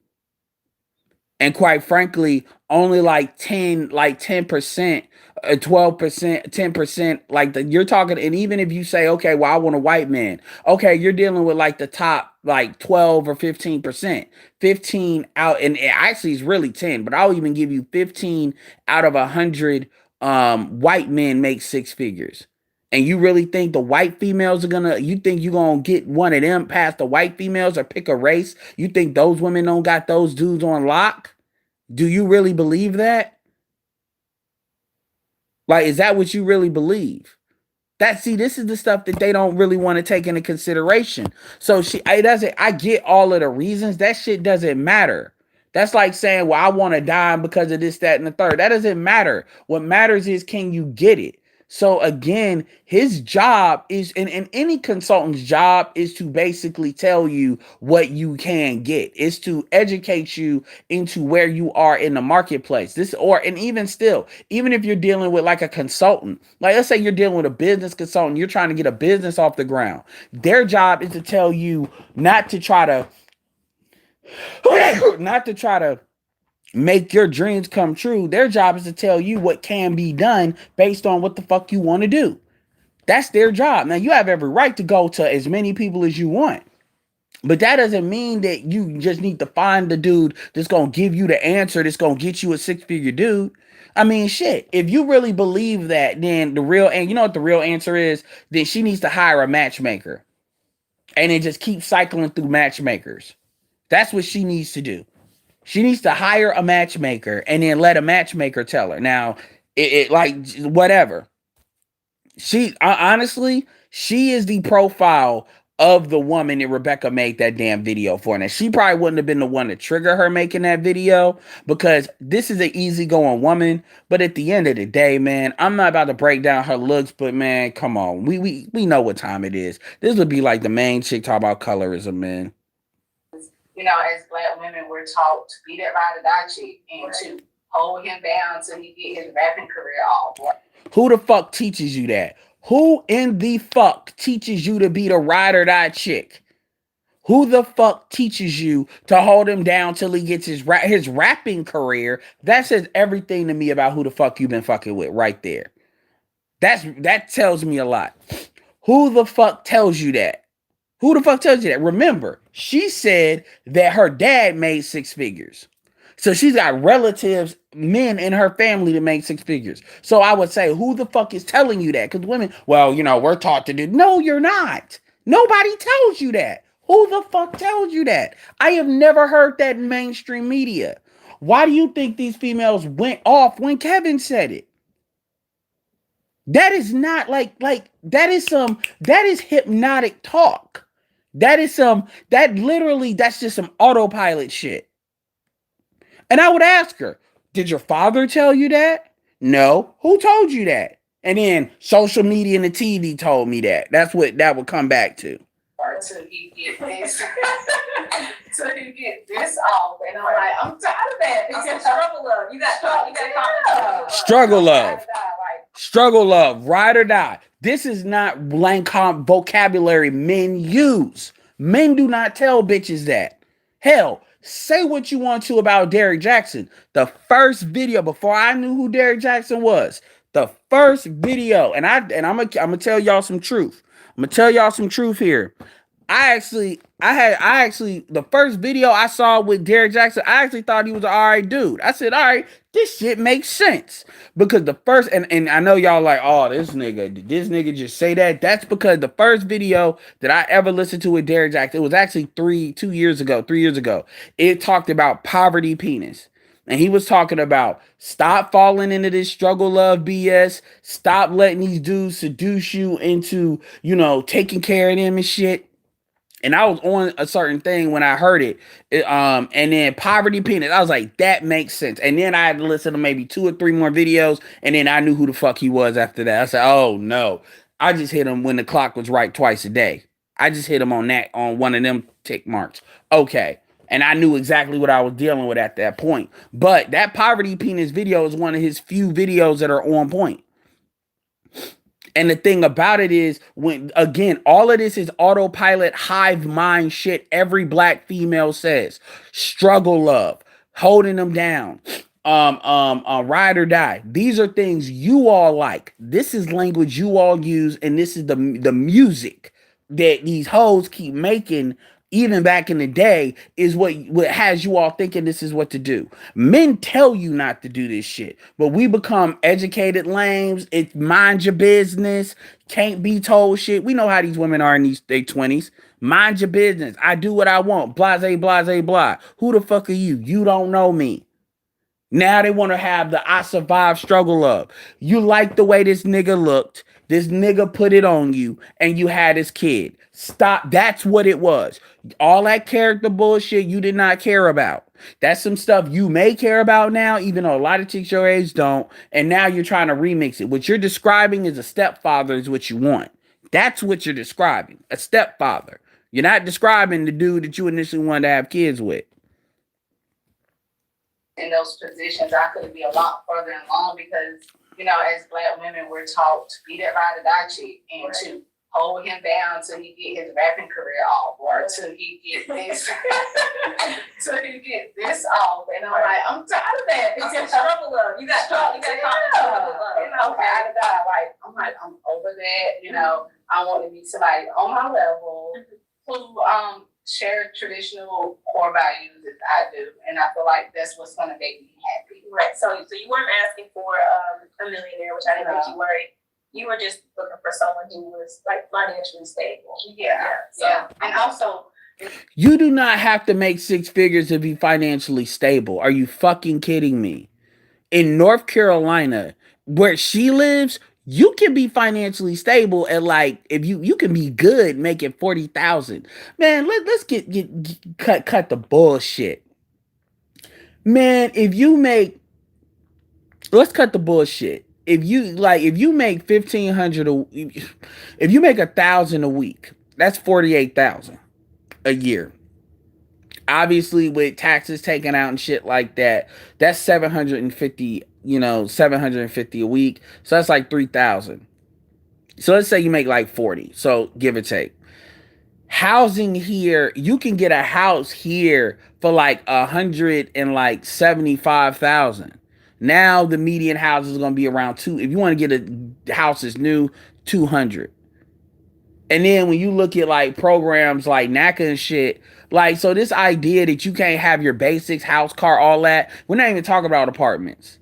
And quite frankly, only like 10%, 12%, 10%, you're talking, and even if you say, okay, well, I want a white man, okay, you're dealing with like the top like 12 or 15%. 15 out, and it actually is really 10, but I'll even give you 15 out of 100 white men make six figures. And you really think the white females are gonna, you think you're gonna get one of them past the white females or pick a race? You think those women don't got those dudes on lock? Do you really believe that? Like, is that what you really believe? This is the stuff that they don't really want to take into consideration. So I get all of the reasons. That shit doesn't matter. That's like saying, well, I want to die because of this, that, and the third. That doesn't matter. What matters is, can you get it? So again, his job is, and any consultant's job is to basically tell you what you can get. Is to educate you into where you are in the marketplace. And even still, even if you're dealing with like a consultant, like let's say you're dealing with a business consultant, you're trying to get a business off the ground. Their job is to tell you not to try to make your dreams come true. Their job is to tell you what can be done based on what the fuck you want to do. That's their job. Now, you have every right to go to as many people as you want, but that doesn't mean that you just need to find the dude that's going to give you the answer that's going to get you a six-figure dude. I mean, shit, if you really believe that, then you know what the real answer is? Then she needs to hire a matchmaker and then just keep cycling through matchmakers. That's what she needs to do. She needs to hire a matchmaker and then let a matchmaker tell her. Now, like whatever. Honestly, she is the profile of the woman that Rebecca made that damn video for. Now, she probably wouldn't have been the one to trigger her making that video because this is an easygoing woman. But at the end of the day, man, I'm not about to break down her looks, but man, come on. We know what time it is. This would be like the main chick talk about colorism, man. You know, as black women, we're taught to be that ride or die chick and to hold him down till he get his rapping career off. Who the fuck teaches you that? Who in the fuck teaches you to be the ride or die chick? Who the fuck teaches you to hold him down till he gets his rapping career? That says everything to me about who the fuck you've been fucking with right there. That tells me a lot. Who the fuck tells you that? Who the fuck tells you that? Remember, she said that her dad made six figures. So she's got relatives, men in her family that make six figures. So I would say, who the fuck is telling you that? Because women, well, you know, we're taught to do. No, you're not. Nobody tells you that. Who the fuck tells you that? I have never heard that in mainstream media. Why do you think these females went off when Kevin said it? That is not that is hypnotic talk. That's just some autopilot shit. And I would ask her, did your father tell you that? No. Who told you that? And then social media and the TV told me that. That's what that would come back to. Until he get this, until he get this off, and I'm like, I'm tired of that. It's struggle love. You got struggle love. Struggle love, ride or die. This is not blank vocabulary men use. Men do not tell bitches that. Hell, say what you want to about Derrick Jackson. The first video, before I knew who Derrick Jackson was, the first video, and I'm gonna tell y'all some truth. I'm gonna tell y'all some truth here. I actually, the first video I saw with Derrick Jackson, I actually thought he was an alright dude. I said, all right, this shit makes sense. Because the first, and I know y'all like, oh, this nigga just say that. That's because the first video that I ever listened to with Derrick Jackson, it was actually 3 years ago. It talked about poverty penis. And he was talking about stop falling into this struggle love BS. Stop letting these dudes seduce you into, taking care of them and shit. And I was on a certain thing when I heard it. And then poverty penis. I was like, that makes sense. And then I had to listen to maybe 2 or 3 more videos. And then I knew who the fuck he was after that. I said, oh no. I just hit him when the clock was right twice a day. I just hit him on one of them tick marks. Okay. And I knew exactly what I was dealing with at that point. But that poverty penis video is one of his few videos that are on point. And the thing about it is, when again, all of this is autopilot, hive mind shit. Every black female says struggle love, holding them down, ride or die. These are things you all like. This is language you all use, and this is the music that these hoes keep making. Even back in the day, is what has you all thinking this is what to do. Men tell you not to do this shit, but we become educated lames. It's mind your business, can't be told shit. We know how these women are in their 20s. Mind your business. I do what I want. Blase, blase, blah. Who the fuck are you? You don't know me. Now they want to have the I survived struggle of. You like the way this nigga looked. This nigga put it on you and you had his kid. Stop. That's what it was. All that character bullshit you did not care about. That's some stuff you may care about now, even though a lot of chicks your age don't. And now you're trying to remix it. What you're describing is a stepfather is what you want. That's what you're describing. A stepfather. You're not describing the dude that you initially wanted to have kids with. In those positions, I could be a lot further along because, as black women, we're taught to be that ride or die chick and to hold him down till he get his rapping career off or till he get this, till he get this off. And I'm like, I'm tired of that. It's your struggle love. You got struggle love. Ride or die. I'm over that. I want to be somebody on my level who share traditional core values as I do, and I feel like that's what's gonna make me happy. Right. So you weren't asking for a millionaire, which I didn't think you were. You were just looking for someone who was like financially stable. Yeah. And also, you do not have to make 6 figures to be financially stable. Are you fucking kidding me? In North Carolina, where she lives, you can be financially stable at like, if you can be good making 40,000. Man, let's cut the bullshit. Man, let's cut the bullshit. If you make 1,500 if you make 1,000 a week, that's 48,000 a year. Obviously, with taxes taken out and shit like that, that's 750 a week. So that's like 3,000. So let's say you make like 40. So give or take. Housing here, you can get a house here for like 175,000. Now the median house is gonna be around 2. If you want to get a house that's new, 200. And then when you look at like programs like NACA and shit, like, so this idea that you can't have your basics, house, car, all that, we're not even talking about apartments.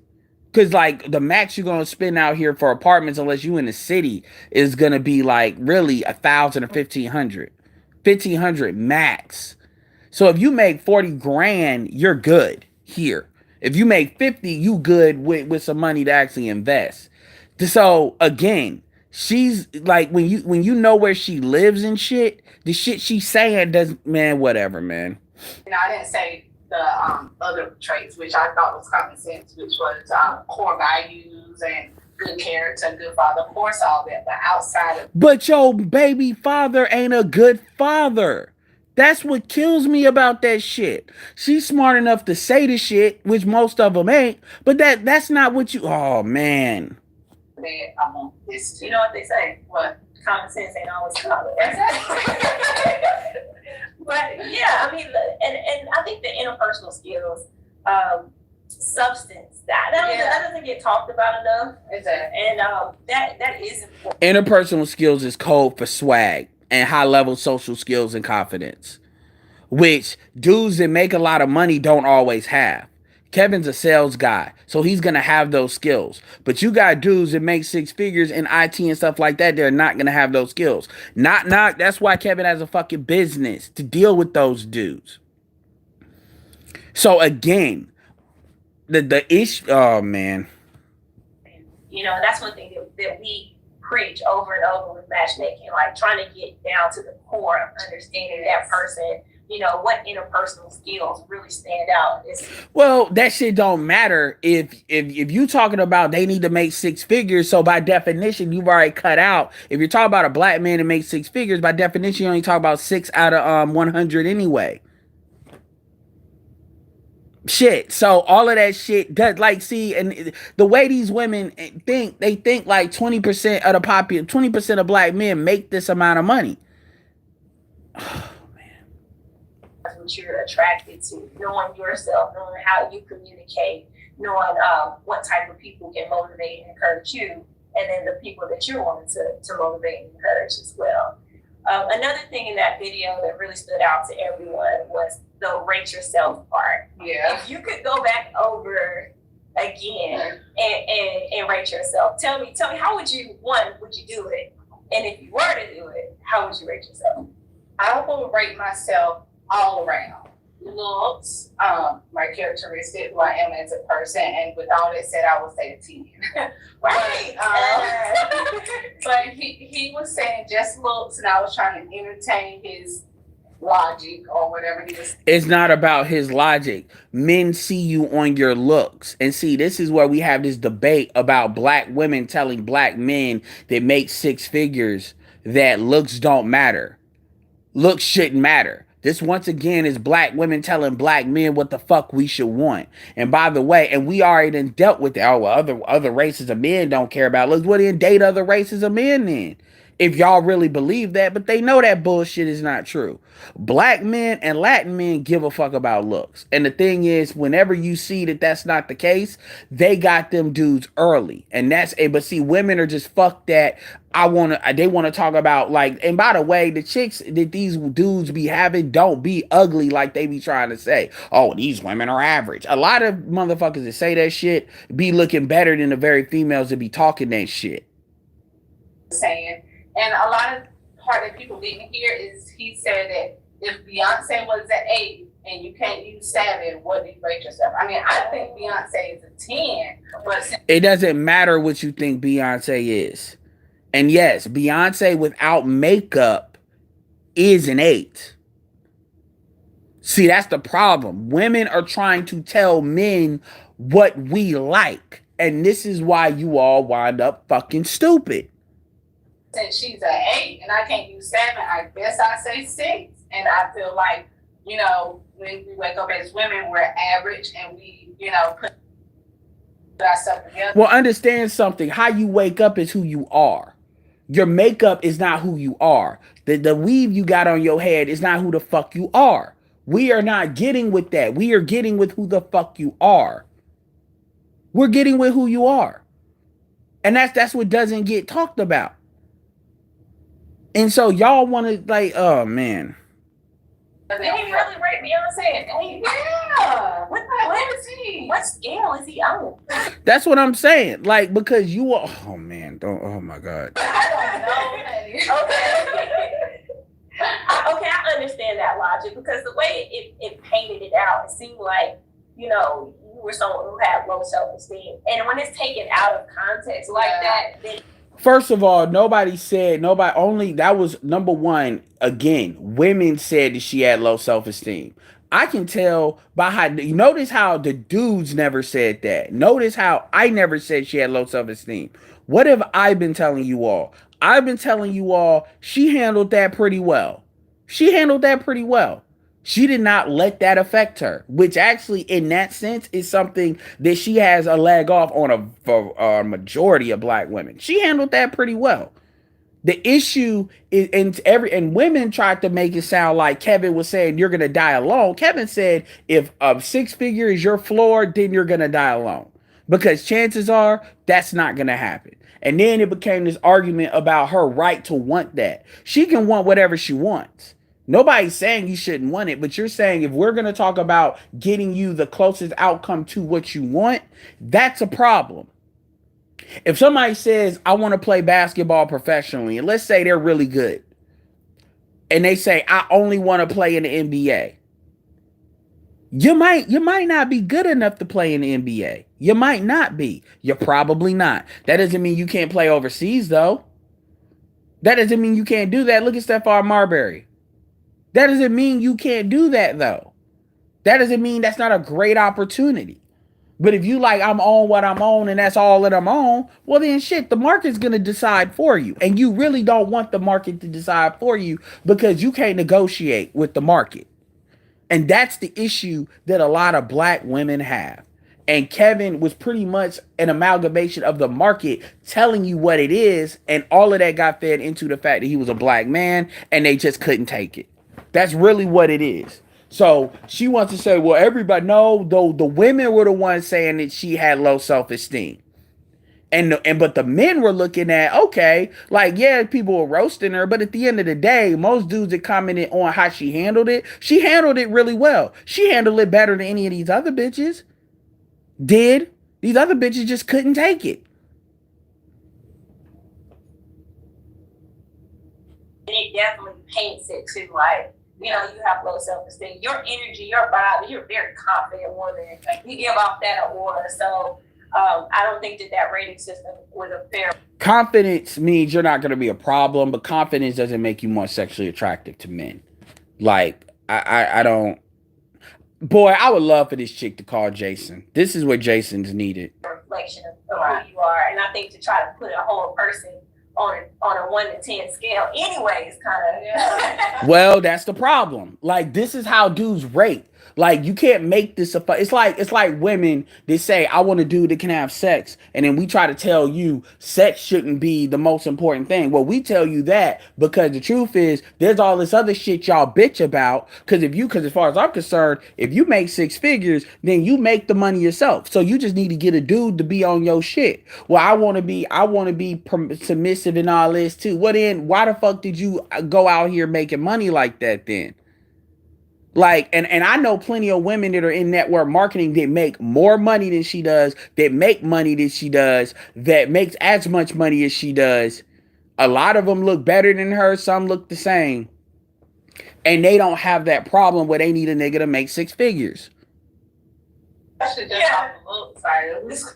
Because like the max you're gonna spend out here for apartments, unless you in the city, is gonna be like really 1,000 or 1,500. 1,500 max. So if you make 40 grand, you're good here. If you make 50, you good with some money to actually invest. So again, she's like, when you know where she lives and shit, the shit she's saying doesn't, man, whatever, man. I didn't say the other traits, which I thought was common sense, which was core values and good character, good father, of course, all that. But outside of, but your baby father ain't a good father. That's what kills me about that shit. She's smart enough to say the shit, which most of them ain't, but that's not what you, oh man. that I want this to. You know what they say? What? Common sense ain't always common. Exactly. But yeah, I mean, and I think the interpersonal skills, substance, that doesn't get talked about enough. Exactly. And that is important. Interpersonal skills is code for swag. and high level social skills and confidence, which dudes that make a lot of money don't always have. Kevin's a sales guy, so he's gonna have those skills. But you got dudes that make six figures in IT and stuff like that, they're not gonna have those skills. Not, that's why Kevin has a fucking business to deal with those dudes. So again, the issue, oh man. You know, that's one thing that we preach over and over with matchmaking, like trying to get down to the core of understanding that person, you know, what interpersonal skills really stand out. Well, that shit don't matter if you talking about they need to make six figures. So by definition, you've already cut out. If you're talking about a black man that makes six figures, by definition, you only talk about 6 out of 100 anyway. Shit. So all of that shit does, like, see, and the way these women think, they think like 20% of the population, 20% of black men make this amount of money. What you're attracted to, knowing yourself, knowing how you communicate, knowing what type of people can motivate and encourage you, and then the people that you're wanting to motivate and encourage as well. Another thing in that video that really stood out to everyone was the rate yourself part. Yeah. If you could go back over again and rate yourself, tell me how would you do it? And if you were to do it, how would you rate yourself? I would rate myself all around. Looks, my characteristic, who I am as a person, and with all that said, I would say a 10. right. But he was saying just looks, and I was trying to entertain his logic or whatever he was. It's not about his logic. Men see you on your looks. And see, this is where we have this debate about black women telling black men that make six figures that looks don't matter. Looks shouldn't matter. This, once again, is black women telling black men what the fuck we should want. And by the way, and we already done dealt with that. Oh, well, other races of men don't care about looks. Well, then date other races of men then. If y'all really believe that, but they know that bullshit is not true. Black men and Latin men give a fuck about looks. And the thing is, whenever you see that that's not the case, they got them dudes early. And that's it. But see, women are just fuck that. They want to talk about, like, and by the way, the chicks that these dudes be having don't be ugly like they be trying to say. Oh, these women are average. A lot of motherfuckers that say that shit be looking better than the very females that be talking that shit. Saying. And a lot of part that people didn't hear is he said that if Beyonce was an 8 and you can't use 7, what do you rate yourself? I mean, I think Beyonce is a 10, but it doesn't matter what you think Beyonce is. And yes, Beyonce without makeup is an 8. See, that's the problem. Women are trying to tell men what we like. And this is why you all wind up fucking stupid. since she's an 8 and I can't use 7, I guess I say 6. And I feel like, you know, when we wake up as women, we're average and we, you know, put ourselves together. Well, understand something. How you wake up is who you are. Your makeup is not who you are. The weave you got on your head is not who the fuck you are. We are not getting with that. We are getting with who the fuck you are. We're getting with who you are. And that's what doesn't get talked about. And so y'all want to, like, oh man. Did he really rate Beyonce? Yeah. What is he? What scale is he on? That's what I'm saying. Like, because you are, oh man, don't, oh my God. I don't know. Okay, I understand that logic because the way it painted it out, it seemed like, you know, you were someone who had low self-esteem. And when it's taken out of context like that, then first of all, that was number one. Again, women said that she had low self-esteem. I can tell by how, notice how the dudes never said that. Notice how I never said she had low self-esteem. What have I been telling you all? I've been telling you all she handled that pretty well. She handled that pretty well. She did not let that affect her, which actually in that sense is something that she has a leg off on a majority of black women. She handled that pretty well. The issue is, and women tried to make it sound like Kevin was saying you're going to die alone. Kevin said if a 6-figure is your floor, then you're going to die alone. Because chances are that's not going to happen. And then it became this argument about her right to want that. She can want whatever she wants. Nobody's saying you shouldn't want it, but you're saying if we're going to talk about getting you the closest outcome to what you want, that's a problem. If somebody says, I want to play basketball professionally, and let's say they're really good, and they say, I only want to play in the NBA. You might not be good enough to play in the NBA. You might not be. You're probably not. That doesn't mean you can't play overseas, though. That doesn't mean you can't do that. Look at Stephon Marbury. That doesn't mean you can't do that, though. That doesn't mean that's not a great opportunity. But if you like, I'm on what I'm on and that's all that I'm on, well then shit, the market's going to decide for you. And you really don't want the market to decide for you because you can't negotiate with the market. And that's the issue that a lot of black women have. And Kevin was pretty much an amalgamation of the market telling you what it is. And all of that got fed into the fact that he was a black man and they just couldn't take it. That's really what it is. So she wants to say, well, everybody, no, though the women were the ones saying that she had low self-esteem. But the men were looking at, okay, like, yeah, people were roasting her, but at the end of the day, most dudes that commented on how she handled it really well. She handled it better than any of these other bitches did. These other bitches just couldn't take it. And it definitely paints it too, like, you know, you have low self-esteem. Your energy, your vibe, you're a very confident woman. You give off that aura. So I don't think that rating system was a fair. Confidence means you're not going to be a problem, but confidence doesn't make you more sexually attractive to men. Like, I don't. Boy, I would love for this chick to call Jason. This is what Jason's needed. Reflection of who you are. And I think to try to put a whole person on a 1 to 10 scale anyway is kind of, yeah. Well, that's the problem. Like, this is how dudes rate. Like, you can't make this it's like women that say, I want a dude that can have sex, and then we try to tell you sex shouldn't be the most important thing. Well, we tell you that because the truth is there's all this other shit y'all bitch about. Because as far as I'm concerned, if you make 6 figures, then you make the money yourself. So you just need to get a dude to be on your shit. Well, I want to be submissive and all this too. Well, then why the fuck did you go out here making money like that then? Like, and I know plenty of women that are in network marketing that make more money than she does, that make money than she does, that makes as much money as she does. A lot of them look better than her. Some look the same. And they don't have that problem where they need a nigga to make 6 figures. I should just off the look side of this.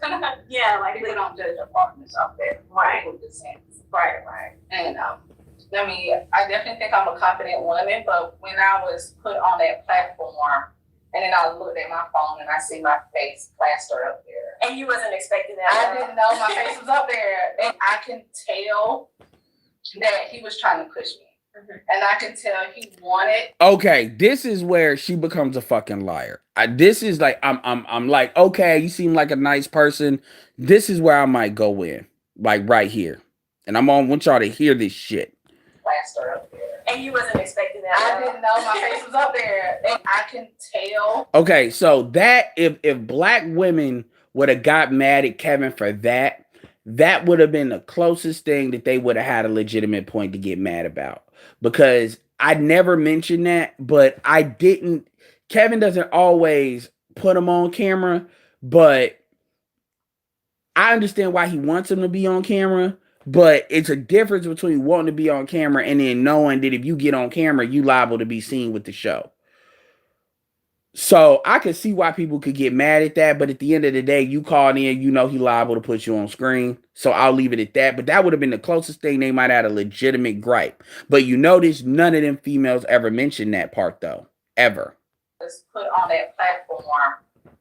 Yeah, like People don't judge apartments off there. Right. With the sense. right. And I mean, I definitely think I'm a confident woman, but when I was put on that platform, and then I looked at my phone and I see my face plastered up there. And you wasn't expecting that. I didn't know my face was up there. And I can tell that he was trying to push me. Mm-hmm. And I can tell he wanted. Okay, this is where she becomes a fucking liar. This is like, I'm like, okay, you seem like a nice person. This is where I might go in, like right here. And want y'all to hear this shit. Plaster up there. And you wasn't expecting that. I didn't know my face was up there. And I can tell. Okay, so that if black women would have got mad at Kevin for that would have been the closest thing that they would have had a legitimate point to get mad about. Because I never mentioned that, but I didn't. Kevin doesn't always put him on camera, but I understand why he wants him to be on camera. But it's a difference between wanting to be on camera and then knowing that if you get on camera, you liable to be seen with the show. So I could see why people could get mad at that. But at the end of the day, you called in, you know he liable to put you on screen. So I'll leave it at that. But that would have been the closest thing they might have had a legitimate gripe. But you notice none of them females ever mentioned that part, though. Ever. Was put on that platform.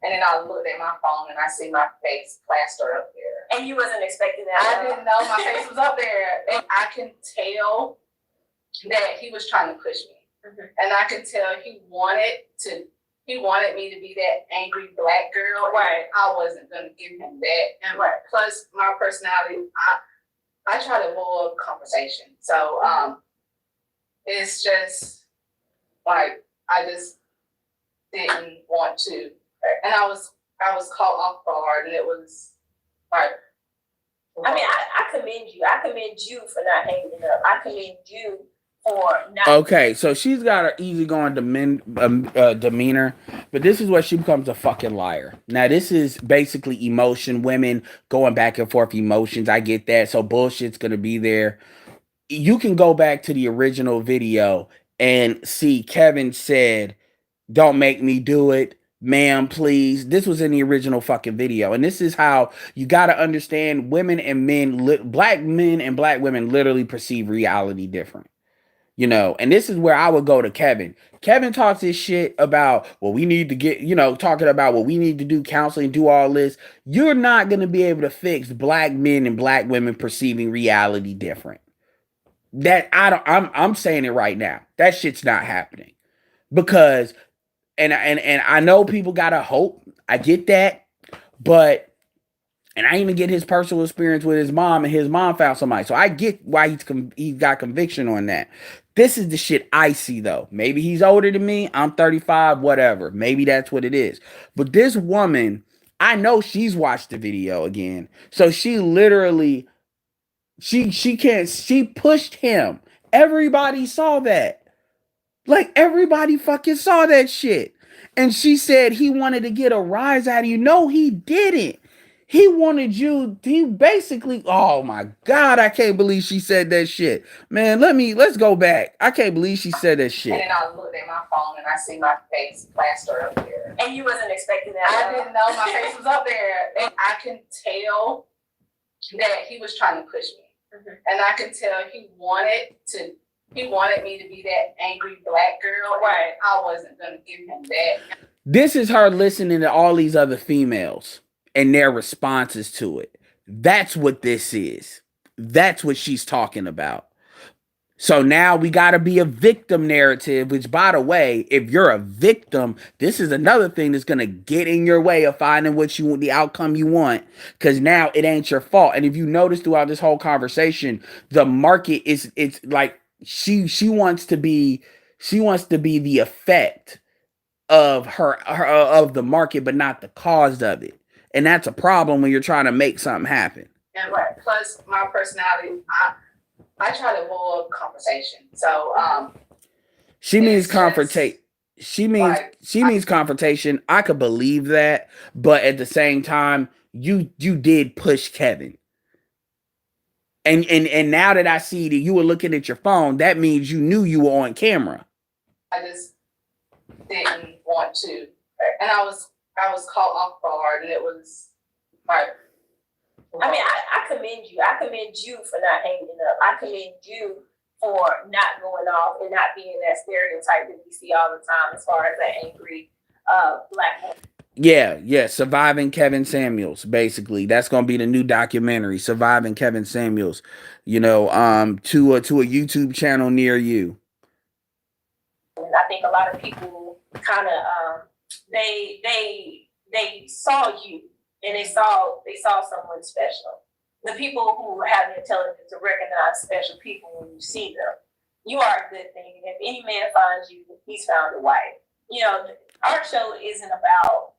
And then I looked at my phone and I see my face plastered up there. And you wasn't expecting that. I didn't know my face was up there. And I can tell that he was trying to push me. Mm-hmm. And I could tell he wanted me to be that angry black girl. Right. I wasn't going to give him that. And right. Plus my personality, I try to avoid conversation. So it's just like, I just didn't want to. And I was caught off guard, and it was like I mean, I commend you. I commend you for not hanging it up. I commend you for not. Okay, so she's got an easygoing demeanor, but this is where she becomes a fucking liar. Now, this is basically emotion, women going back and forth emotions. I get that. So bullshit's gonna be there. You can go back to the original video and see Kevin said, "Don't make me do it, ma'am, please." This was in the original fucking video. And this is how you got to understand women and men, black men and black women literally perceive reality different. You know, and this is where I would go to Kevin. Kevin talks this shit about, well, we need to get, talking about what we need to do, counseling, do all this. You're not going to be able to fix black men and black women perceiving reality different. I'm saying it right now. That shit's not happening. Because and I know people gotta hope. I get that, but and I even get his personal experience with his mom, and his mom found somebody, so I get why he's got conviction on that. This is the shit I see though. Maybe he's older than me. I'm 35, whatever. Maybe that's what it is. But this woman, I know she's watched the video again, so she literally she pushed him. Everybody saw that. Like, everybody fucking saw that shit. And she said he wanted to get a rise out of you. No, he didn't. He wanted you, he basically, oh my God, I can't believe she said that shit. Man, let's go back. I can't believe she said that shit. And then I looked at my phone and I see my face plastered up there. And you wasn't expecting that. I didn't know my face was up there. And I can tell that he was trying to push me. Mm-hmm. And I could tell he wanted me to be that angry black girl. Right. I wasn't going to give him that. This is her listening to all these other females and their responses to it. That's what this is. That's what she's talking about. So now we got to be a victim narrative, which, by the way, if you're a victim, this is another thing that's going to get in your way of finding what you want, the outcome you want, because now it ain't your fault. And if you notice throughout this whole conversation, the market it's like she wants to be the effect of of the market, but not the cause of it. And that's a problem when you're trying to make something happen. And right. Plus my personality, I try to avoid conversation. So she means confrontate. She means confrontation. I could believe that, but at the same time, you did push Kevin. And now that I see that you were looking at your phone, that means you knew you were on camera. I just didn't want to, and I was caught off guard, and it was my. I mean, I commend you. I commend you for not hanging up. I commend you for not going off and not being that stereotype that we see all the time as far as that angry black woman. Yeah. Surviving Kevin Samuels, basically. That's gonna be the new documentary, Surviving Kevin Samuels. To a YouTube channel near you. And I think a lot of people kind of they saw you. And they saw someone special. The people who have the intelligence to recognize special people when you see them, you are a good thing. And if any man finds you, he's found a wife. Our show isn't about.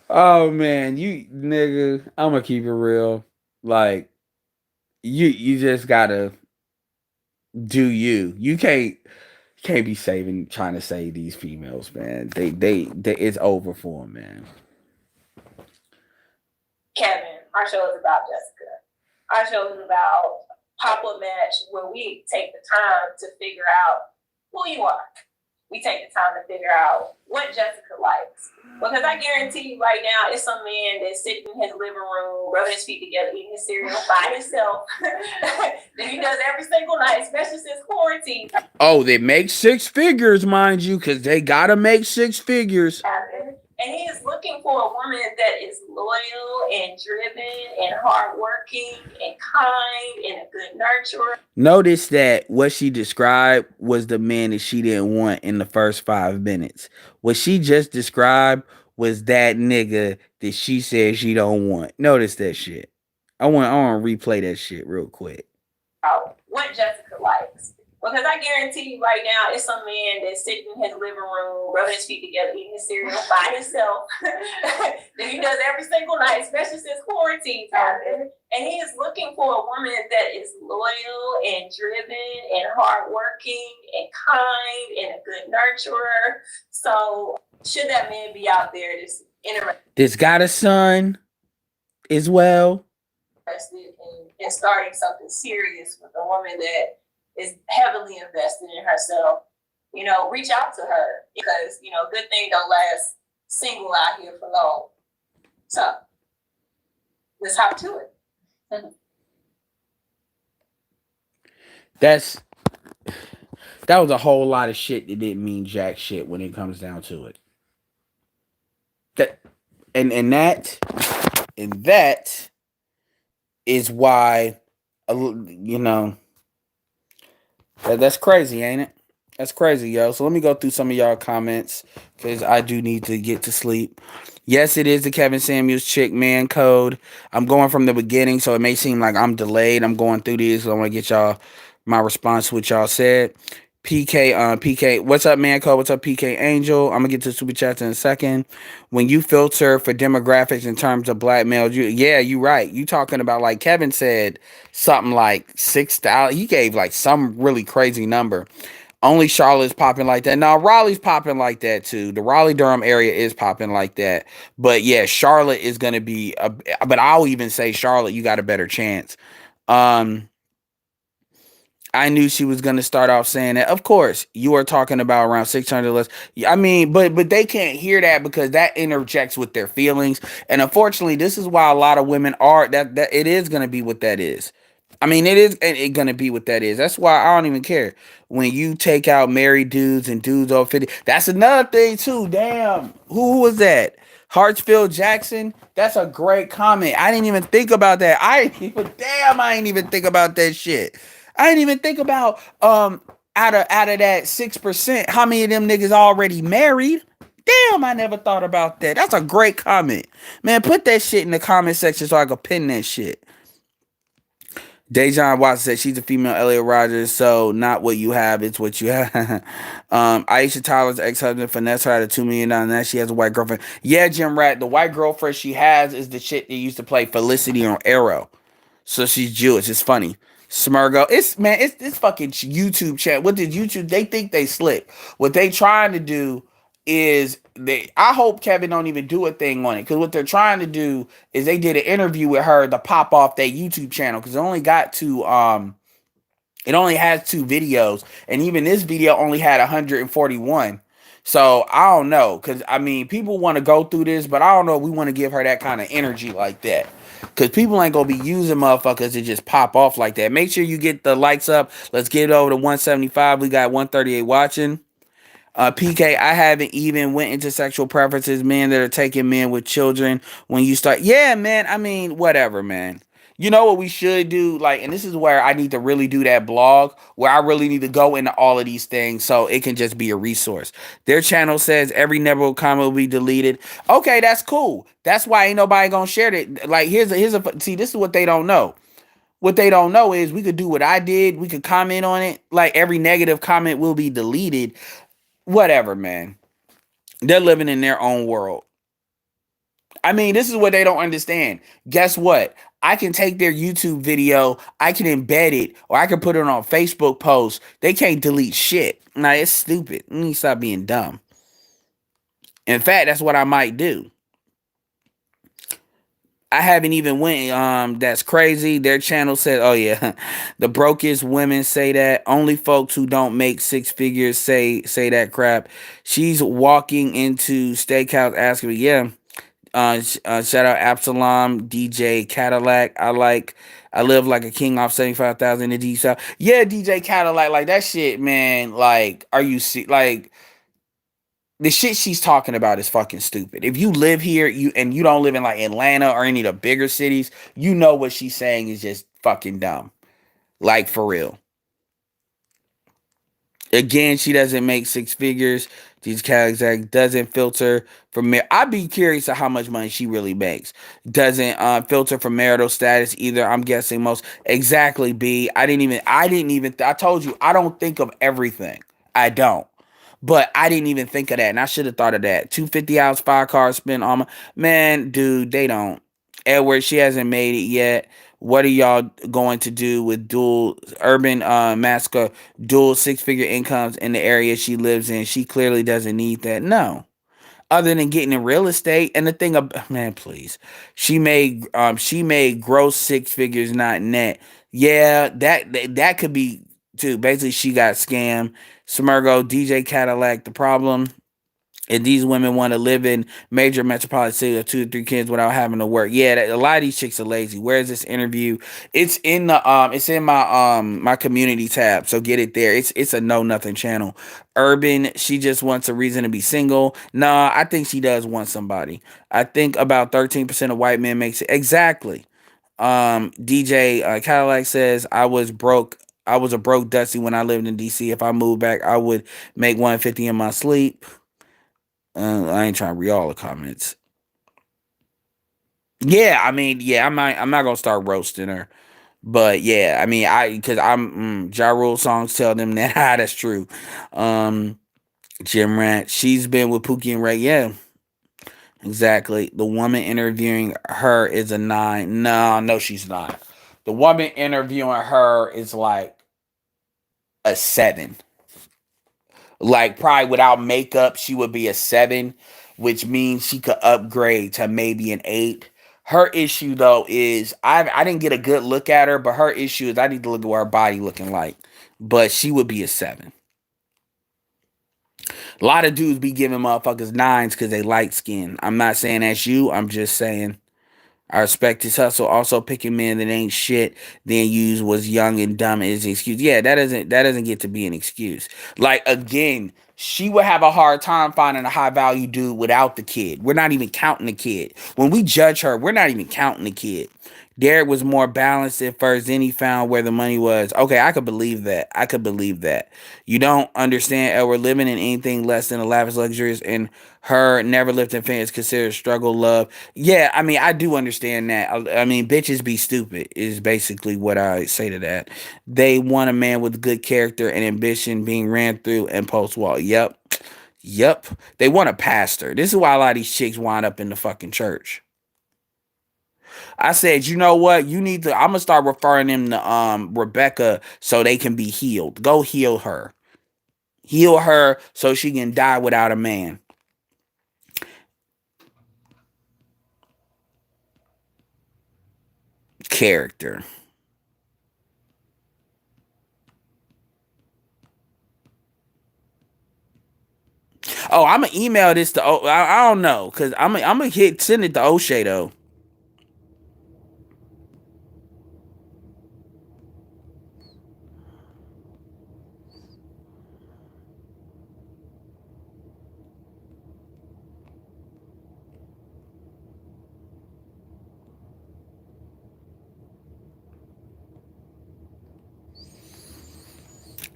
Oh man, you nigga, I'm gonna keep it real. Like, you just gotta do you. You can't be trying to save these females, man. They it's over for them, man. Kevin, our show is about Jessica. Our show is about pop-up match where we take the time to figure out who you are. We take the time to figure out what Jessica likes. Because I guarantee you right now, it's some man that's sitting in his living room, rubbing his feet together, eating his cereal by himself. That he does every single night, especially since quarantine. Oh, they make 6 figures, mind you, because they gotta make 6 figures. And he is looking for a woman that is loyal and driven and hardworking and kind and a good nurturer. Notice that what she described was the man that she didn't want in the first 5 minutes. What she just described was that nigga that she said she don't want. Notice that shit. I want to replay that shit real quick. What Jessica likes. Because I guarantee you right now, it's some man that's sitting in his living room, rubbing his feet together, eating his cereal by himself. That he does every single night, especially since quarantine happened. And he is looking for a woman that is loyal and driven and hardworking and kind and a good nurturer. So should that man be out there that's This got a son as well. interested in starting something serious with a woman that is heavily invested in herself, reach out to her because, good thing don't last single out here for long. So let's hop to it. That was a whole lot of shit that didn't mean jack shit when it comes down to it. That is why, that's crazy, ain't it? That's crazy, yo. So let me go through some of y'all comments because I do need to get to sleep. Yes, it is the Kevin Samuels chick man code. I'm going from the beginning, so it may seem like I'm delayed. I'm going through these, so I want to get y'all my response to what y'all said. PK, what's up, man code? What's up, PK Angel? I'm gonna get to super chats in a second. When you filter for demographics in terms of black males, you're right. You talking about, like Kevin said, something like 6,000. He gave like some really crazy number. Only Charlotte's popping like that. Now, Raleigh's popping like that too. The Raleigh-Durham area is popping like that. But yeah, Charlotte is going to be, but I'll even say Charlotte, you got a better chance. I knew she was going to start off saying that. Of course, you are talking about around 600 less. I mean, but they can't hear that because that interjects with their feelings. And unfortunately, this is why a lot of women are, that it is going to be what that is. I mean, it is going to be what that is. That's why I don't even care. When you take out married dudes and dudes over 50, that's another thing too. Damn. Who was that? Hartsfield Jackson? That's a great comment. I didn't even think about that. I ain't even think about that shit. I didn't even think about out of that 6%, how many of them niggas already married? Damn, I never thought about that. That's a great comment. Man, put that shit in the comment section so I can pin that shit. Dejan Watson said she's a female Elliot Rogers, so not what you have, it's what you have. Aisha Tyler's ex-husband finessed her out of $2 million, and now she has a white girlfriend. Yeah, Jim Rat, the white girlfriend she has is the shit that used to play Felicity on Arrow. So she's Jewish. It's funny. Smurgo. It's fucking YouTube chat. What did YouTube? They think they slick. What they trying to do is I hope Kevin don't even do a thing on it, because what they're trying to do is they did an interview with her to pop off their YouTube channel, because it only got to it only has 2 videos, and even this video only had 141. So I don't know, because I mean, people want to go through this, but I don't know if we want to give her that kind of energy like that, because people ain't gonna be using motherfuckers to just pop off like that. Make sure you get the likes up. Let's get it over to 175. We got 138 watching. PK, I haven't even went into sexual preferences, men that are taking men with children. When you start, yeah, man. I mean, whatever, man. You know what we should do? Like, and this is where I need to really do that blog, where I really need to go into all of these things so it can just be a resource. Their channel says every never comment will be deleted. Okay, that's cool. That's why ain't nobody gonna share it. Like, here's a see, this is what they don't know. What they don't know is we could do what I did. We could comment on it. Like, every negative comment will be deleted. Whatever, man. They're living in their own world. I mean, this is what they don't understand. Guess what? I can take their YouTube video, I can embed it, or I can put it on a Facebook post. They can't delete shit. Nah, it's stupid. You need to stop being dumb. In fact, that's what I might do. I haven't even went. That's crazy. Their channel said, oh yeah, the brokest women say that. Only folks who don't make 6 figures say that crap. She's walking into steakhouse asking me, yeah. Shout out Absalom, DJ Cadillac. I live like a king off 75,000 in the deep south. Yeah, DJ Cadillac, like that shit, man. Like, are you like? The shit she's talking about is fucking stupid. If you live here, you don't live in like Atlanta or any of the bigger cities, you know what she's saying is just fucking dumb. Like, for real. Again, she doesn't make six figures. DJ Khaled doesn't filter from I'd be curious of how much money she really makes. Doesn't filter for marital status either. I'm guessing most exactly. B. I didn't even. I told you I don't think of everything. I don't. But I didn't even think of that, and I should have thought of that. 250 hours, 5 cars spent on my man, dude. They don't. Edward, she hasn't made it yet. What are y'all going to do with dual urban mascot, dual six-figure incomes in the area she lives in? She clearly doesn't need that. No, other than getting in real estate. And the thing of man, please, she made gross six figures, not net. Yeah, that could be too. Basically, she got scammed. Smurgo, DJ Cadillac. The problem. And these women want to live in major metropolitan cities with 2 to 3 kids without having to work. Yeah, a lot of these chicks are lazy. Where's this interview? It's in my community tab. So get it there. It's a know nothing channel. Urban, she just wants a reason to be single. Nah, I think she does want somebody. I think about 13% of white men makes it exactly. DJ Cadillac says I was a broke Dusty when I lived in DC. If I moved back, I would make 150 in my sleep. I ain't trying to read all the comments. Yeah, I mean, yeah, I'm not gonna start roasting her, but yeah, I mean, because I'm Ja Rule songs tell them that that's true. Jim Rant, she's been with Pookie and Ray. Yeah, exactly. The woman interviewing her is a 9. No, she's not. The woman interviewing her is like a 7. Like probably without makeup, she would be a 7, which means she could upgrade to maybe an 8. Her issue though is I didn't get a good look at her, but her issue is I need to look at what her body looking like. But she would be a 7. A lot of dudes be giving motherfuckers 9s because they light skin. I'm not saying that's you. I'm just saying I respect his hustle. Also, picking men that ain't shit, then use was young and dumb is an excuse. Yeah, that doesn't get to be an excuse. Like again, she would have a hard time finding a high value dude without the kid. We're not even counting the kid. When we judge her, we're not even counting the kid. Derek was more balanced at first, then he found where the money was. Okay, I could believe that. You don't understand Edward living in anything less than a lavish luxurious and her never lifting fans considered struggle love. Yeah, I mean, I do understand that. I mean, bitches be stupid is basically what I say to that. They want a man with good character and ambition being ran through and post wall. Yep. They want a pastor. This is why a lot of these chicks wind up in the fucking church. I said, you know what? I'm gonna start referring them to Rebecca so they can be healed. Go heal her. Heal her so she can die without a man. Character. Oh, I'm gonna email this to I don't know, cause I'm gonna send it to O'Shea though.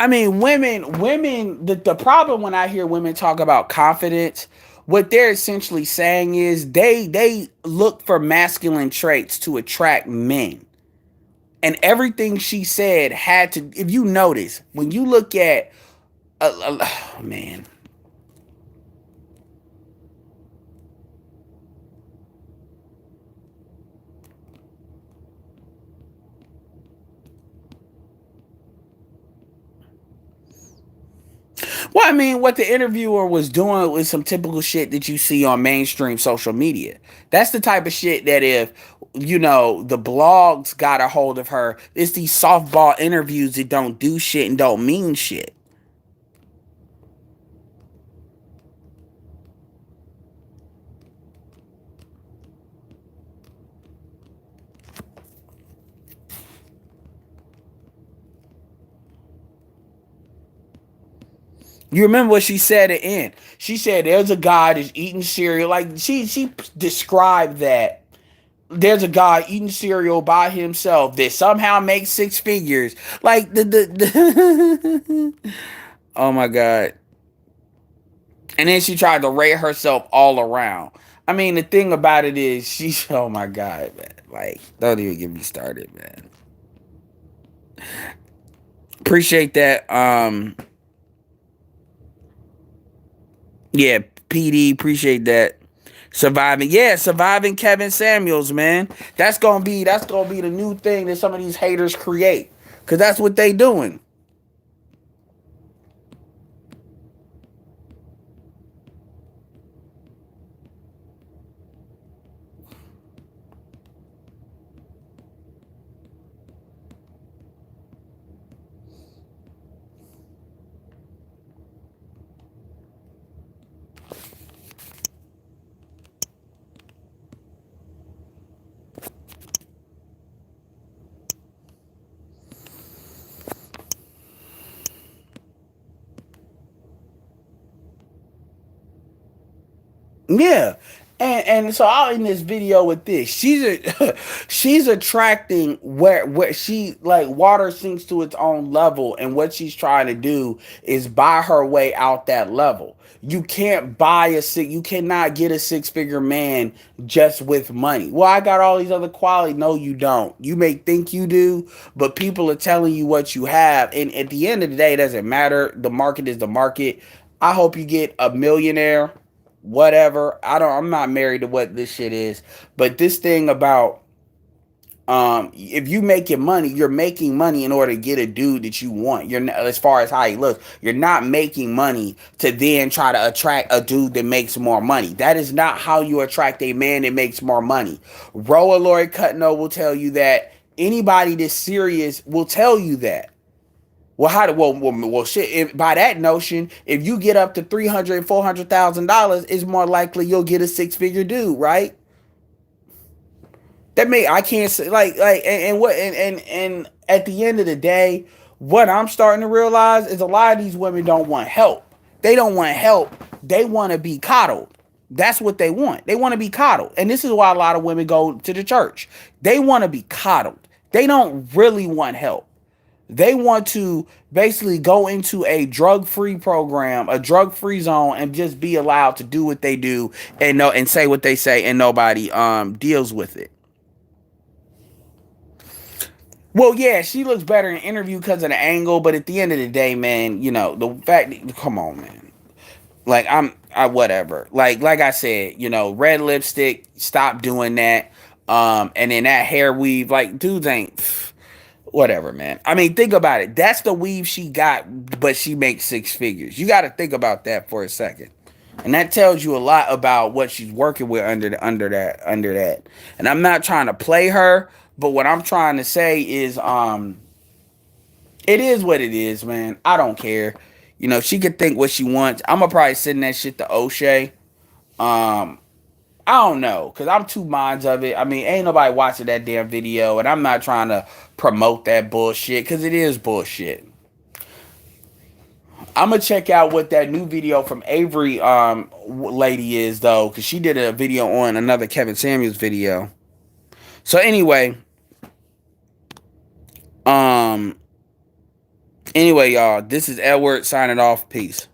I mean, women. The problem when I hear women talk about confidence, what they're essentially saying is they look for masculine traits to attract men. And everything she said had to. If you notice, when you look at, oh, man. Well, I mean, what the interviewer was doing was some typical shit that you see on mainstream social media. That's the type of shit that if, the blogs got a hold of her, it's these softball interviews that don't do shit and don't mean shit. You remember what she said at the end? She said there's a guy that's eating cereal. Like she described that there's a guy eating cereal by himself that somehow makes 6 figures. Like the Oh my God. And then she tried to rate herself all around. I mean, the thing about it is, she's, oh my God, man. Like, don't even get me started, man. Appreciate that. Yeah, PD, appreciate that. Surviving Kevin Samuels, man. That's gonna be the new thing that some of these haters create. Cause that's what they doing. Yeah. And so I'll end this video with this. She's attracting where she, like, water sinks to its own level, and what she's trying to do is buy her way out that level. You can't you cannot get a six-figure man just with money. Well, I got all these other qualities. No, you don't. You may think you do, but people are telling you what you have. And at the end of the day, it doesn't matter. The market is the market. I hope you get a millionaire, whatever. I'm not married to what this shit is, but this thing about, if you making money, you're making money in order to get a dude that you want. You're not, as far as how he looks, you're not making money to then try to attract a dude that makes more money. That is not how you attract a man that makes more money. Roa Lori Cutno will tell you that. Anybody that's serious will tell you that. Well, shit. By that notion, if you get up to $300,000-$400,000, it's more likely you'll get a six-figure dude, right? I can't say, and at the end of the day, what I'm starting to realize is a lot of these women don't want help. They don't want help. They want to be coddled. That's what they want. They want to be coddled, and this is why a lot of women go to the church. They want to be coddled. They don't really want help. They want to basically go into a drug-free program, a drug-free zone, and just be allowed to do what they do and say what they say, and nobody deals with it. Well, yeah, she looks better in an interview because of the angle, but at the end of the day, man, the fact, come on, man. Like, I whatever. Like I said, red lipstick, stop doing that. And then that hair weave, like, dudes ain't, whatever, man. I mean, think about it. That's the weave she got, but she makes six figures. You got to think about that for a second. And that tells you a lot about what she's working with under that. And I'm not trying to play her, but what I'm trying to say is, it is what it is, man. I don't care. She could think what she wants. I'm gonna probably send that shit to O'Shea. I don't know, cause I'm two minds of it. I mean, ain't nobody watching that damn video, and I'm not trying to promote that bullshit, cause it is bullshit. I'm gonna check out what that new video from Avery lady is, though, cause she did a video on another Kevin Samuels video. So anyway, y'all, this is Edward signing off. Peace.